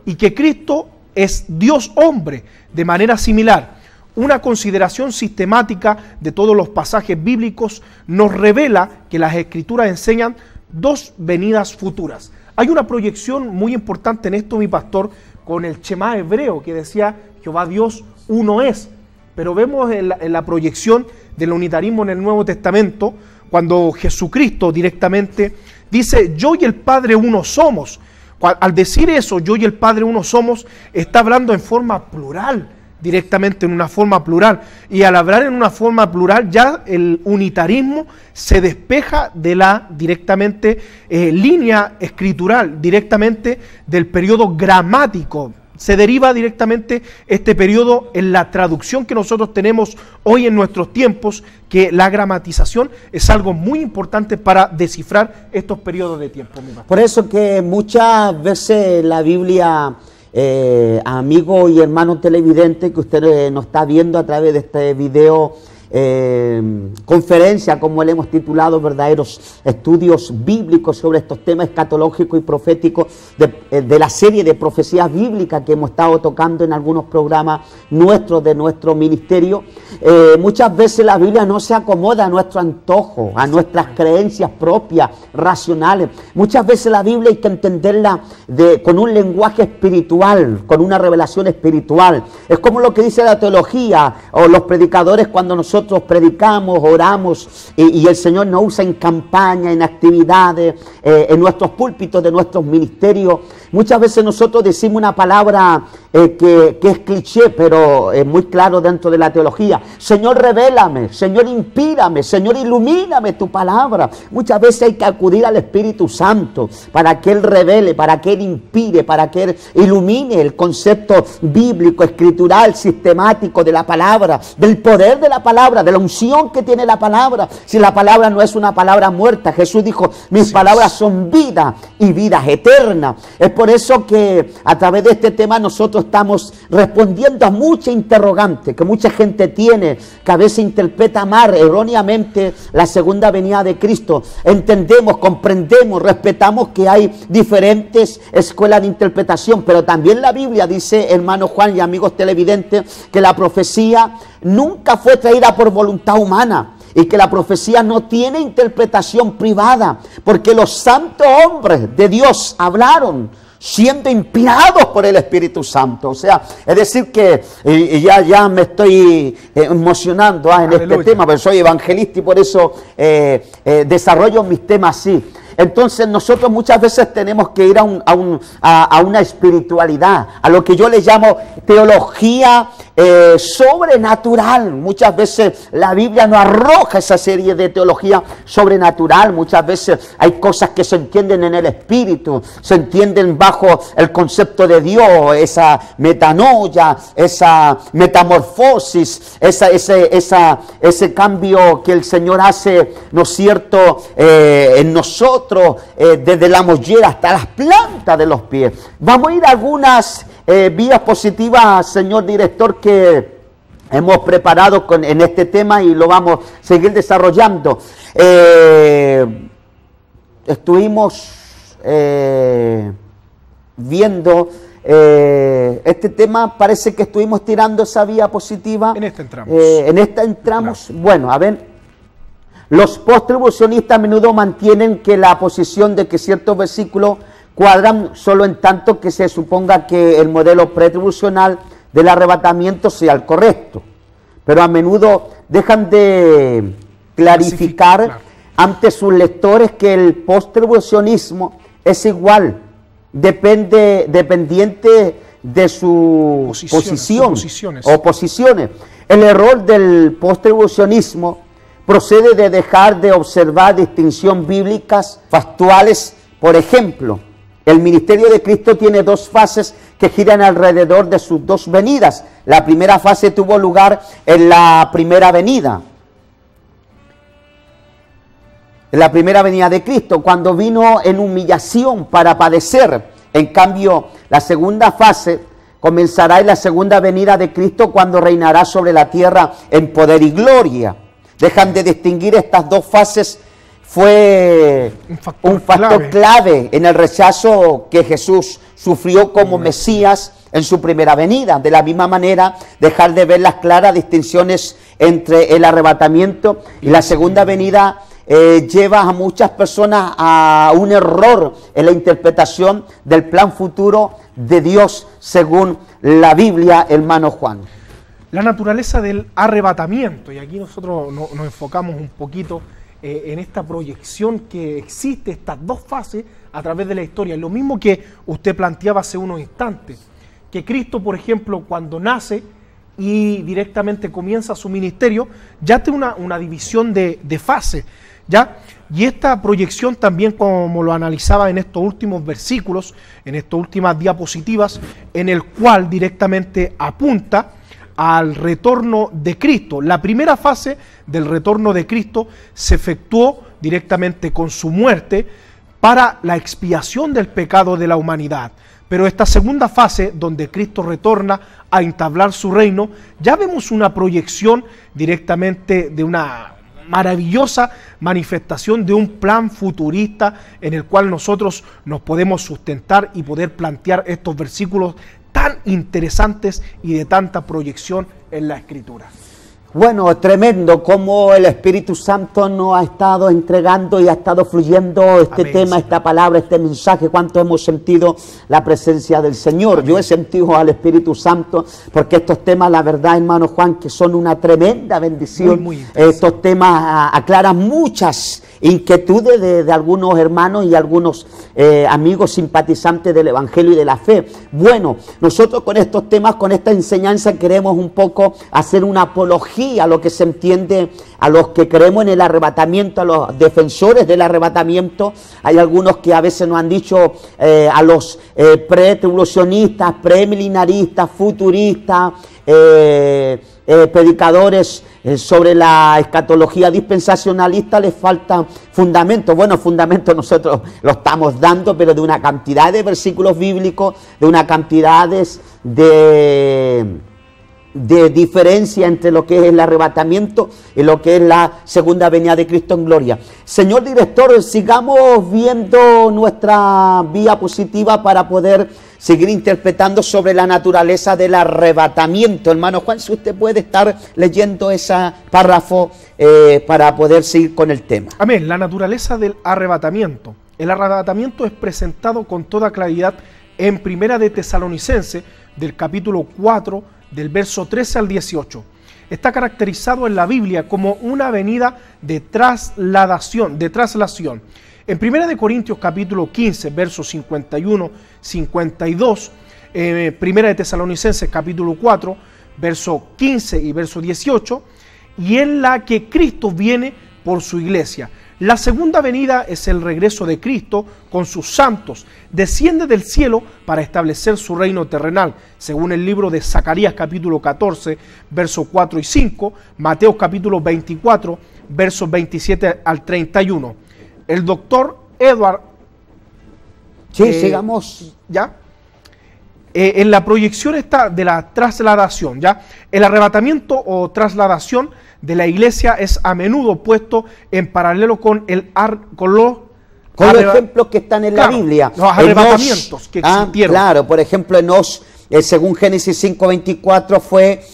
y que Cristo es Dios hombre de manera similar. Una consideración sistemática de todos los pasajes bíblicos nos revela que las Escrituras enseñan dos venidas futuras. Hay una proyección muy importante en esto, mi pastor, con el Shema hebreo que decía Jehová Dios uno es. Pero vemos en la proyección del unitarismo en el Nuevo Testamento, cuando Jesucristo directamente dice, yo y el Padre uno somos. Al decir eso, yo y el Padre uno somos, está hablando en forma plural, directamente en una forma plural, y al hablar en una forma plural ya el unitarismo se despeja de la directamente línea escritural, directamente del periodo gramático. Se deriva directamente este periodo en la traducción que nosotros tenemos hoy en nuestros tiempos, que la gramatización es algo muy importante para descifrar estos periodos de tiempo.
Por eso que muchas veces la Biblia, amigo y hermano televidente que usted nos está viendo a través de este video conferencia, como le hemos titulado, verdaderos estudios bíblicos sobre estos temas escatológicos y proféticos de la serie de profecías bíblicas que hemos estado tocando en algunos programas nuestros de nuestro ministerio. Muchas veces la Biblia no se acomoda a nuestro antojo, a nuestras creencias propias, racionales. Muchas veces la Biblia hay que entenderla con un lenguaje espiritual, con una revelación espiritual. Es como lo que dice la teología o los predicadores cuando nosotros predicamos, oramos y el Señor nos usa en campaña, en actividades, en nuestros púlpitos de nuestros ministerios. Muchas veces nosotros decimos una palabra que es cliché, pero es muy claro dentro de la teología. Señor, revélame, Señor, inspírame, Señor, ilumíname tu palabra. Muchas veces hay que acudir al Espíritu Santo para que Él revele, para que Él inspire, para que Él ilumine el concepto bíblico, escritural, sistemático de la palabra, del poder de la palabra, de la unción que tiene la palabra. Si la palabra no es una palabra muerta, Jesús dijo, mis palabras son vida y vida eterna. Es por eso que a través de este tema nosotros estamos respondiendo a muchas interrogantes que mucha gente tiene, que a veces interpreta mal, erróneamente, la segunda venida de Cristo. Entendemos, comprendemos, respetamos que hay diferentes escuelas de interpretación, pero también la Biblia dice, hermano Juan y amigos televidentes, que la profecía nunca fue traída por voluntad humana y que la profecía no tiene interpretación privada, porque los santos hombres de Dios hablaron siendo inspirados por el Espíritu Santo. O sea, es decir que ya me estoy emocionando en este tema, pero soy evangelista y por eso desarrollo mis temas así. Entonces nosotros muchas veces tenemos que ir a una espiritualidad, a lo que yo le llamo teología sobrenatural. Muchas veces la Biblia nos arroja esa serie de teología sobrenatural. Muchas veces hay cosas que se entienden en el Espíritu, se entienden bajo el concepto de Dios, esa metanoia, esa metamorfosis, ese cambio que el Señor hace, ¿no es cierto?, en nosotros, desde la mollera hasta las plantas de los pies. Vamos a ir a algunas vías positivas, señor director, que hemos preparado en este tema y lo vamos a seguir desarrollando. Estuvimos viendo este tema, parece que estuvimos tirando esa vía positiva.
En esta entramos.
Claro. Bueno, a ver. Los post-tribucionistas a menudo mantienen que la posición de que ciertos versículos cuadran solo en tanto que se suponga que el modelo pretribucional del arrebatamiento sea el correcto. Pero a menudo dejan de clarificar ante sus lectores que el post-tribucionismo es igual, dependiente de su posición o posiciones. El error del post-tribucionismo procede de dejar de observar distinciones bíblicas factuales. Por ejemplo, el ministerio de Cristo tiene dos fases que giran alrededor de sus dos venidas. La primera fase tuvo lugar en la primera venida. En la primera venida de Cristo, cuando vino en humillación para padecer. En cambio, la segunda fase comenzará en la segunda venida de Cristo, cuando reinará sobre la tierra en poder y gloria. Dejan de distinguir estas dos fases. Fue un factor clave en el rechazo que Jesús sufrió como Mesías en su primera venida. De la misma manera, dejar de ver las claras distinciones entre el arrebatamiento y la segunda venida lleva a muchas personas a un error en la interpretación del plan futuro de Dios según la Biblia, hermano Juan.
La naturaleza del arrebatamiento, y aquí nosotros nos enfocamos un poquito en esta proyección que existe, estas dos fases a través de la historia. Lo mismo que usted planteaba hace unos instantes, que Cristo, por ejemplo, cuando nace y directamente comienza su ministerio, ya tiene una división de fases, ¿ya? Y esta proyección también, como lo analizaba en estos últimos versículos, en estas últimas diapositivas, en el cual directamente apunta al retorno de Cristo. La primera fase del retorno de Cristo se efectuó directamente con su muerte para la expiación del pecado de la humanidad. Pero esta segunda fase, donde Cristo retorna a entablar su reino, ya vemos una proyección directamente de una maravillosa manifestación de un plan futurista en el cual nosotros nos podemos sustentar y poder plantear estos versículos tan interesantes y de tanta proyección en la Escritura.
Bueno, tremendo cómo el Espíritu Santo nos ha estado entregando y ha estado fluyendo este
Amén,
tema,
Señor.
esta palabra, este mensaje. Cuánto hemos sentido la presencia del Señor.
Amén.
Yo he sentido al Espíritu Santo porque estos temas, la verdad, hermano Juan, que son una tremenda bendición.
Muy interesante.
Estos temas aclaran muchas inquietudes de algunos hermanos y algunos amigos simpatizantes del Evangelio y de la fe. Bueno, nosotros con estos temas, con esta enseñanza, queremos un poco hacer una apología a lo que se entiende, a los que creemos en el arrebatamiento, a los defensores del arrebatamiento. Hay algunos que a veces nos han dicho a los pre-tribulacionistas, premilenaristas, futuristas, predicadores sobre la escatología dispensacionalista, les falta fundamento. Bueno, fundamento nosotros lo estamos dando, pero de una cantidad de versículos bíblicos, de una cantidad de diferencia entre lo que es el arrebatamiento y lo que es la segunda venida de Cristo en gloria. Señor director, sigamos viendo nuestra diapositiva para poder seguir interpretando sobre la naturaleza del arrebatamiento. Hermano Juan, si usted puede estar leyendo ese párrafo para poder seguir con el tema.
Amén. La naturaleza del arrebatamiento. El arrebatamiento es presentado con toda claridad en Primera de Tesalonicenses, del capítulo 4, del verso 13 al 18. Está caracterizado en la Biblia como una venida de traslación. En 1 Corintios capítulo 15, versos 51, 52, 1 de Tesalonicenses capítulo 4, verso 15 y verso 18, y en la que Cristo viene por su iglesia. La segunda venida es el regreso de Cristo con sus santos. Desciende del cielo para establecer su reino terrenal, según el libro de Zacarías capítulo 14, versos 4 y 5, Mateo capítulo 24, versos 27 al 31. El doctor Edward...
Sí, sigamos.
¿Ya? En la proyección está de la trasladación, ¿ya? El arrebatamiento o trasladación de la iglesia es a menudo puesto en paralelo con los
ejemplos que están en la Biblia.
Los arrebatamientos que existieron.
Claro, por ejemplo, Enos, según Génesis 5:24, fue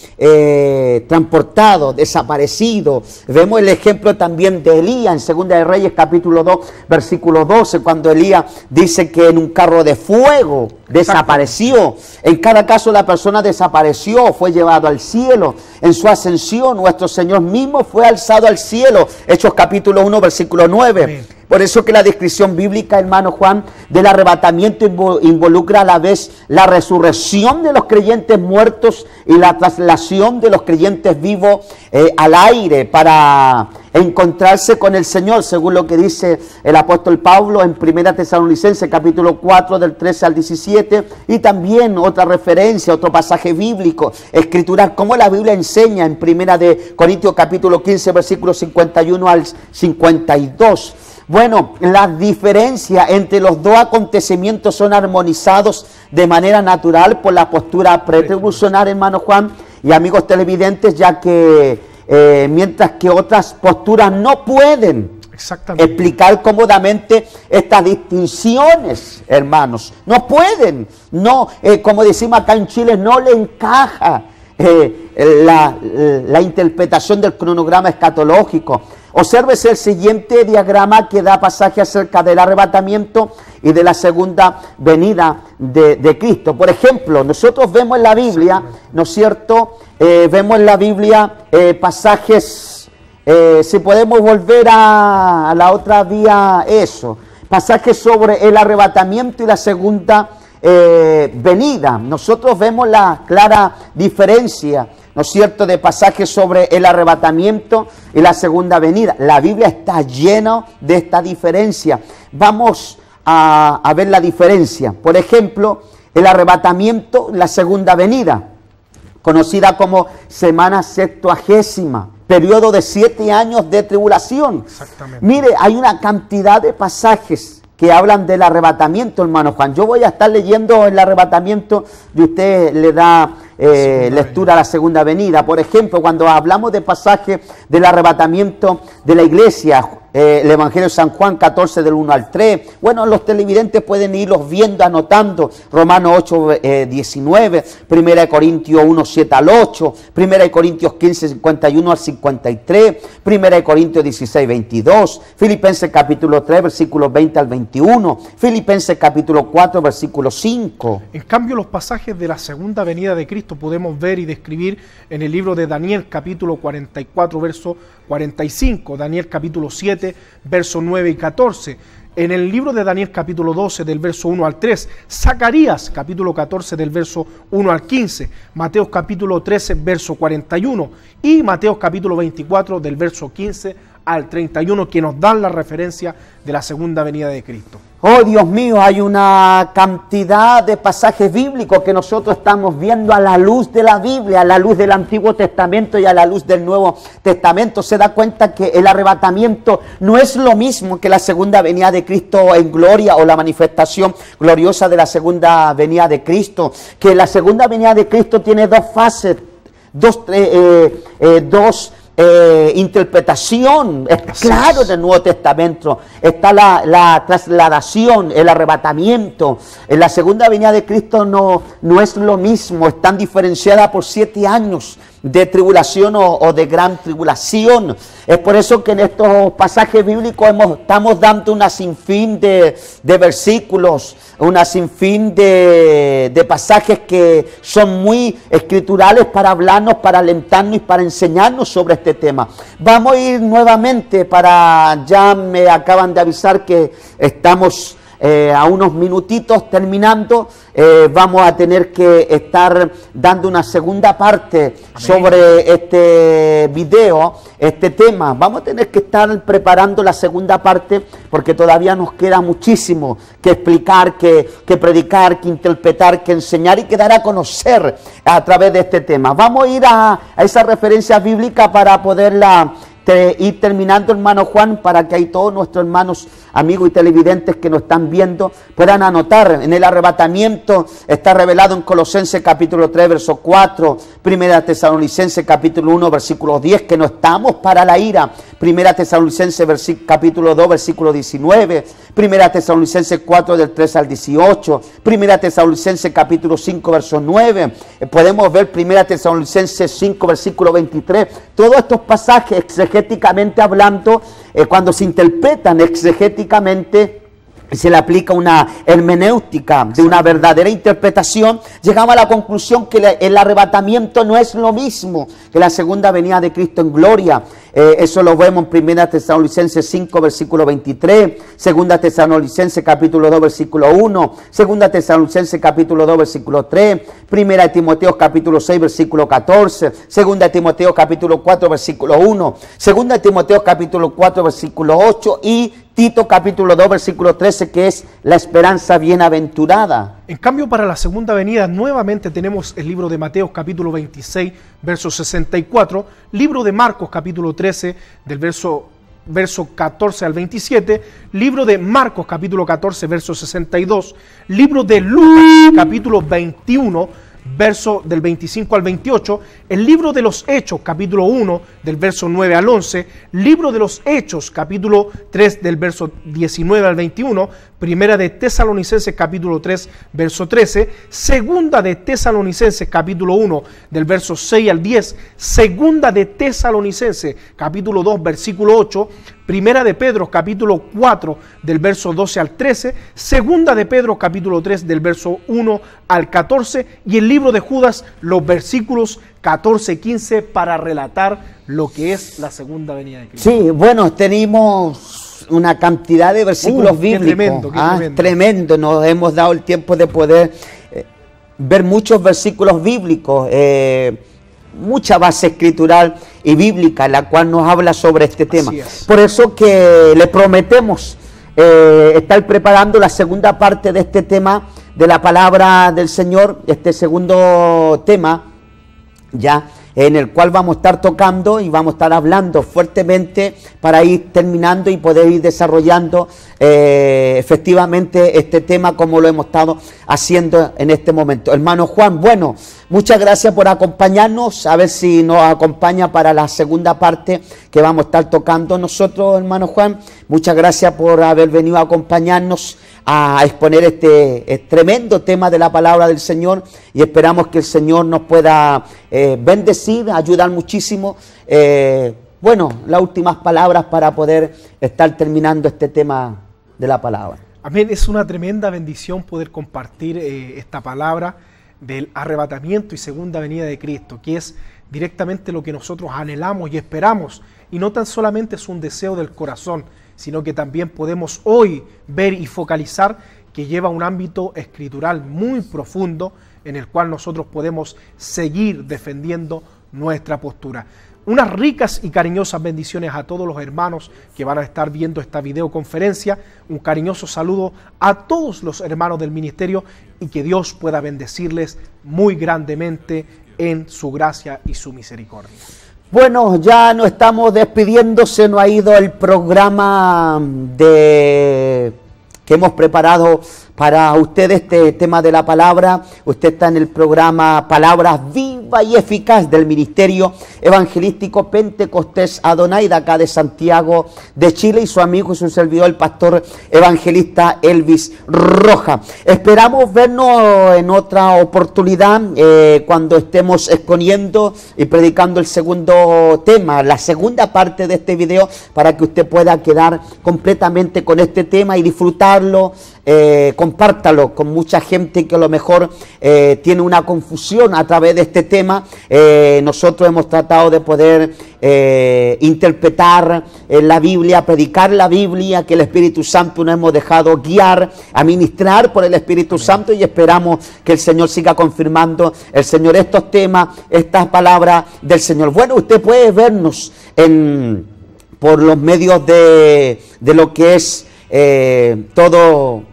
transportado, desaparecido. Vemos el ejemplo también de Elías en Segunda de Reyes capítulo 2, versículo 12, cuando Elías dice que en un carro de fuego desapareció. En cada caso la persona desapareció, fue llevado al cielo. En su ascensión nuestro Señor mismo fue alzado al cielo. Hechos capítulo 1, versículo 9.
Amén.
Por eso que la descripción bíblica, hermano Juan, del arrebatamiento involucra a la vez la resurrección de los creyentes muertos y la traslación de los creyentes vivos al aire para encontrarse con el Señor, según lo que dice el apóstol Pablo en 1 Tesalonicenses capítulo 4 del 13 al 17, y también otra referencia, otro pasaje bíblico, escritural, como la Biblia enseña en 1 Corintios capítulo 15 versículos 51 al 52. Bueno, las diferencias entre los dos acontecimientos son armonizados de manera natural por la postura pretribulacionaria, hermano Juan y amigos televidentes, ya que mientras que otras posturas no pueden explicar cómodamente estas distinciones, hermanos. No pueden, no, como decimos acá en Chile, no le encaja la interpretación del cronograma escatológico. Obsérvese el siguiente diagrama que da pasaje acerca del arrebatamiento y de la segunda venida de Cristo. Por ejemplo, nosotros vemos en la Biblia, ¿no es cierto? Vemos en la Biblia pasajes, si podemos volver a la otra vía, pasajes sobre el arrebatamiento y la segunda venida. Nosotros vemos la clara diferencia, ¿no es cierto?, de pasajes sobre el arrebatamiento y la segunda venida. La Biblia está llena de esta diferencia. Vamos a ver la diferencia. Por ejemplo, el arrebatamiento, la segunda venida, conocida como semana septuagésima, periodo de 7 años de tribulación.
Exactamente.
Mire, hay una cantidad de pasajes que hablan del arrebatamiento, hermano Juan. Yo voy a estar leyendo el arrebatamiento y usted le da lectura a la segunda venida. Por ejemplo, cuando hablamos de pasajes del arrebatamiento de la iglesia, el Evangelio de San Juan 14 del 1 al 3. Bueno, los televidentes pueden irlos viendo, anotando. Romanos 8, 19, 1 Corintios 1, 7 al 8, 1 Corintios 15, 51 al 53, 1 Corintios 16, 22, Filipenses capítulo 3, versículos 20 al 21, Filipenses capítulo 4, versículo 5.
En cambio, los pasajes de la segunda venida de Cristo podemos ver y describir en el libro de Daniel capítulo 44, verso 45, Daniel capítulo 7, verso 9 y 14, en el libro de Daniel capítulo 12 del verso 1 al 3, Zacarías capítulo 14 del verso 1 al 15, Mateo capítulo 13 verso 41 y Mateo capítulo 24 del verso 15 al 31, que nos dan la referencia de la segunda venida de Cristo.
Oh Dios mío, hay una cantidad de pasajes bíblicos que nosotros estamos viendo a la luz de la Biblia, a la luz del Antiguo Testamento y a la luz del Nuevo Testamento. Se da cuenta que el arrebatamiento no es lo mismo que la segunda venida de Cristo en gloria o la manifestación gloriosa de la segunda venida de Cristo. Que la segunda venida de Cristo tiene dos fases, dos interpretación. Es claro en el Nuevo Testamento. Está la trasladación, el arrebatamiento. En la segunda venida de Cristo no es lo mismo. Están diferenciadas por 7 años de tribulación o de gran tribulación. Es por eso que en estos pasajes bíblicos estamos dando una sinfín de versículos, una sinfín de pasajes que son muy escriturales para hablarnos, para alentarnos y para enseñarnos sobre este tema. Vamos a ir nuevamente ya me acaban de avisar que estamos a unos minutitos terminando. Vamos a tener que estar dando una segunda parte sobre este video, este tema. Vamos a tener que estar preparando la segunda parte porque todavía nos queda muchísimo que explicar, que predicar, que interpretar, que enseñar y que dar a conocer a través de este tema. Vamos a ir a esa referencia bíblica para poderla ir terminando, hermano Juan, para que ahí todos nuestros hermanos, amigos y televidentes que nos están viendo puedan anotar. En el arrebatamiento está revelado en Colosenses capítulo 3, verso 4, Primera Tesalonicenses capítulo 1, versículo 10, que no estamos para la ira. Primera Tesalonicenses capítulo 2, versículo 19, Primera Tesalonicenses 4, del 3 al 18, Primera Tesalonicenses capítulo 5, verso 9, podemos ver Primera Tesalonicenses 5, versículo 23. Todos estos pasajes exegéticamente hablando, cuando se interpretan exegéticamente, se le aplica una hermenéutica de una verdadera interpretación, llegamos a la conclusión que el arrebatamiento no es lo mismo que la segunda venida de Cristo en gloria. Eso lo vemos en 1 Tesalonicenses 5, versículo 23, 2 Tesalonicenses capítulo 2, versículo 1, 2 Tesalonicenses capítulo 2, versículo 3, 1 Timoteo capítulo 6, versículo 14, 2 Timoteo capítulo 4, versículo 1, 2 Timoteo capítulo 4, versículo 8 y Tito capítulo 2, versículo 13, que es la esperanza bienaventurada.
En cambio, para la segunda venida nuevamente tenemos el libro de Mateo capítulo 26, verso 64, libro de Marcos capítulo 13, del verso 14 al 27, libro de Marcos capítulo 14, verso 62, libro de Lucas capítulo 21, verso del 25 al 28, el libro de los Hechos, capítulo 1, del verso 9 al 11, libro de los Hechos, capítulo 3, del verso 19 al 21, primera de Tesalonicenses, capítulo 3, verso 13, segunda de Tesalonicenses, capítulo 1, del verso 6 al 10, segunda de Tesalonicenses, capítulo 2, versículo 8, primera de Pedro, capítulo 4, del verso 12 al 13, segunda de Pedro, capítulo 3, del verso 1 al 14, y el libro de Judas, los versículos 14 y 15, para relatar lo que es la segunda venida de Cristo.
Sí, bueno, tenemos una cantidad de versículos bíblicos.
Tremendo,
tremendo. Nos hemos dado el tiempo de poder ver muchos versículos bíblicos, mucha base escritural y bíblica, la cual nos habla sobre este tema. Por eso que le prometemos estar preparando la segunda parte de este tema, de la palabra del Señor, este segundo tema, ya en el cual vamos a estar tocando y vamos a estar hablando fuertemente para ir terminando y poder ir desarrollando efectivamente este tema como lo hemos estado haciendo en este momento. Hermano Juan, bueno, muchas gracias por acompañarnos, a ver si nos acompaña para la segunda parte que vamos a estar tocando nosotros, hermano Juan. Muchas gracias por haber venido a acompañarnos a exponer este tremendo tema de la palabra del Señor, y esperamos que el Señor nos pueda bendecir, ayudar muchísimo. Bueno, las últimas palabras para poder estar terminando este tema de la palabra.
Amén, es una tremenda bendición poder compartir esta palabra del arrebatamiento y segunda venida de Cristo, que es directamente lo que nosotros anhelamos y esperamos, y no tan solamente es un deseo del corazón, sino que también podemos hoy ver y focalizar que lleva un ámbito escritural muy profundo en el cual nosotros podemos seguir defendiendo nuestra postura. Unas ricas y cariñosas bendiciones a todos los hermanos que van a estar viendo esta videoconferencia. Un cariñoso saludo a todos los hermanos del ministerio y que Dios pueda bendecirles muy grandemente en su gracia y su misericordia.
Bueno, ya nos estamos despidiendo, se nos ha ido el programa que hemos preparado para usted, este tema de la palabra. Usted está en el programa Palabras Viva y Eficaz del Ministerio Evangelístico Pentecostés Adonai, de acá de Santiago de Chile, y su amigo y su servidor, el pastor evangelista Elvis Roja. Esperamos vernos en otra oportunidad cuando estemos exponiendo y predicando el segundo tema, la segunda parte de este video, para que usted pueda quedar completamente con este tema y disfrutarlo. Compártalo con mucha gente que a lo mejor tiene una confusión a través de este tema. Nosotros hemos tratado de poder interpretar la Biblia, predicar la Biblia, que el Espíritu Santo nos hemos dejado guiar, administrar por el Espíritu Santo, y esperamos que el Señor siga confirmando, el Señor, estos temas, estas palabras del Señor. Bueno, usted puede vernos por los medios de lo que es todo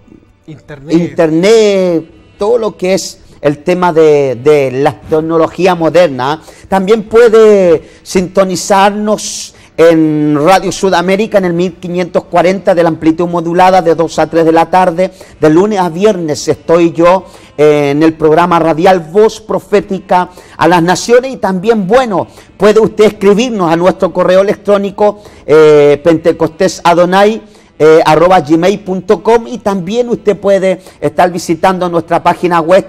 Internet, todo lo que es el tema de la tecnología moderna. También puede sintonizarnos en Radio Sudamérica en el 1540 de la amplitud modulada de 2 a 3 de la tarde. De lunes a viernes estoy yo en el programa radial Voz Profética a las Naciones, y también, bueno, puede usted escribirnos a nuestro correo electrónico pentecostesadonai @gmail.com, y también usted puede estar visitando nuestra página web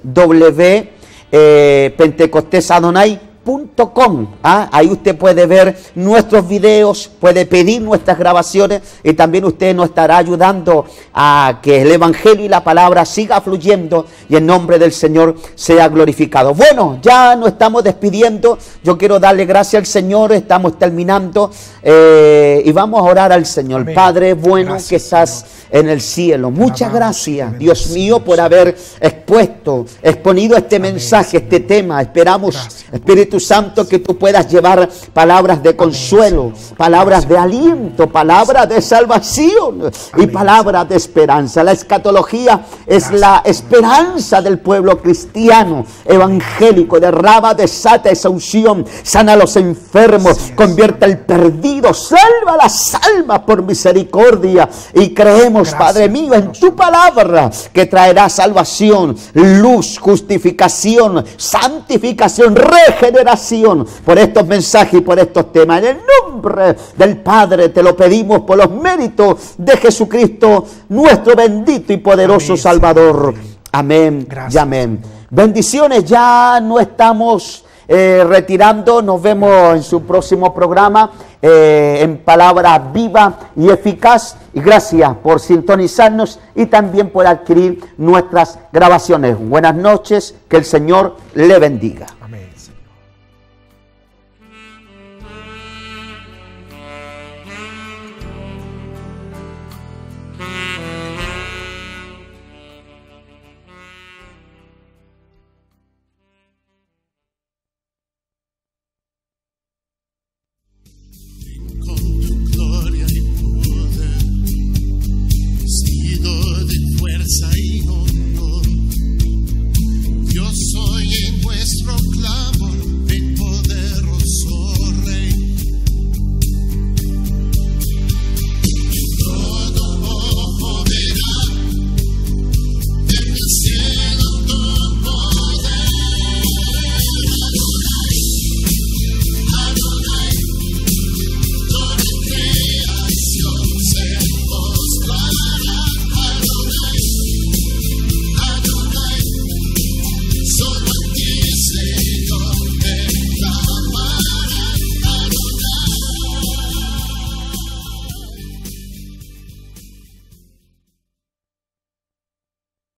www.pentecostesadonai.com. Ahí usted puede ver nuestros videos, puede pedir nuestras grabaciones, y también usted nos estará ayudando a que el Evangelio y la palabra siga fluyendo y el nombre del Señor sea glorificado. Bueno, ya nos estamos despidiendo. Yo quiero darle gracias al Señor. Estamos terminando y vamos a orar al Señor. Amén. Padre bueno, gracias, que estás, Señor, en el cielo. Muchas gracias, Dios mío, por haber exponido este mensaje, este tema. Esperamos, Espíritu Santo, que tú puedas llevar palabras de consuelo, palabras de aliento, palabras de salvación y palabras de esperanza. La escatología es la esperanza del pueblo cristiano evangélico. Derrama, desata esa unción, sana a los enfermos, convierte al perdido, salva las almas por misericordia, y creemos, Padre mío, en tu palabra, que traerá salvación, luz, justificación, santificación, regeneración por estos mensajes y por estos temas. En el nombre del Padre te lo pedimos, por los méritos de Jesucristo, nuestro bendito y poderoso Salvador. Amén. Gracias. Y amén. Bendiciones. Ya no estamos retirando. Nos vemos en su próximo programa en Palabra Viva y Eficaz. Y gracias por sintonizarnos y también por adquirir nuestras grabaciones. Buenas noches, que el Señor le bendiga.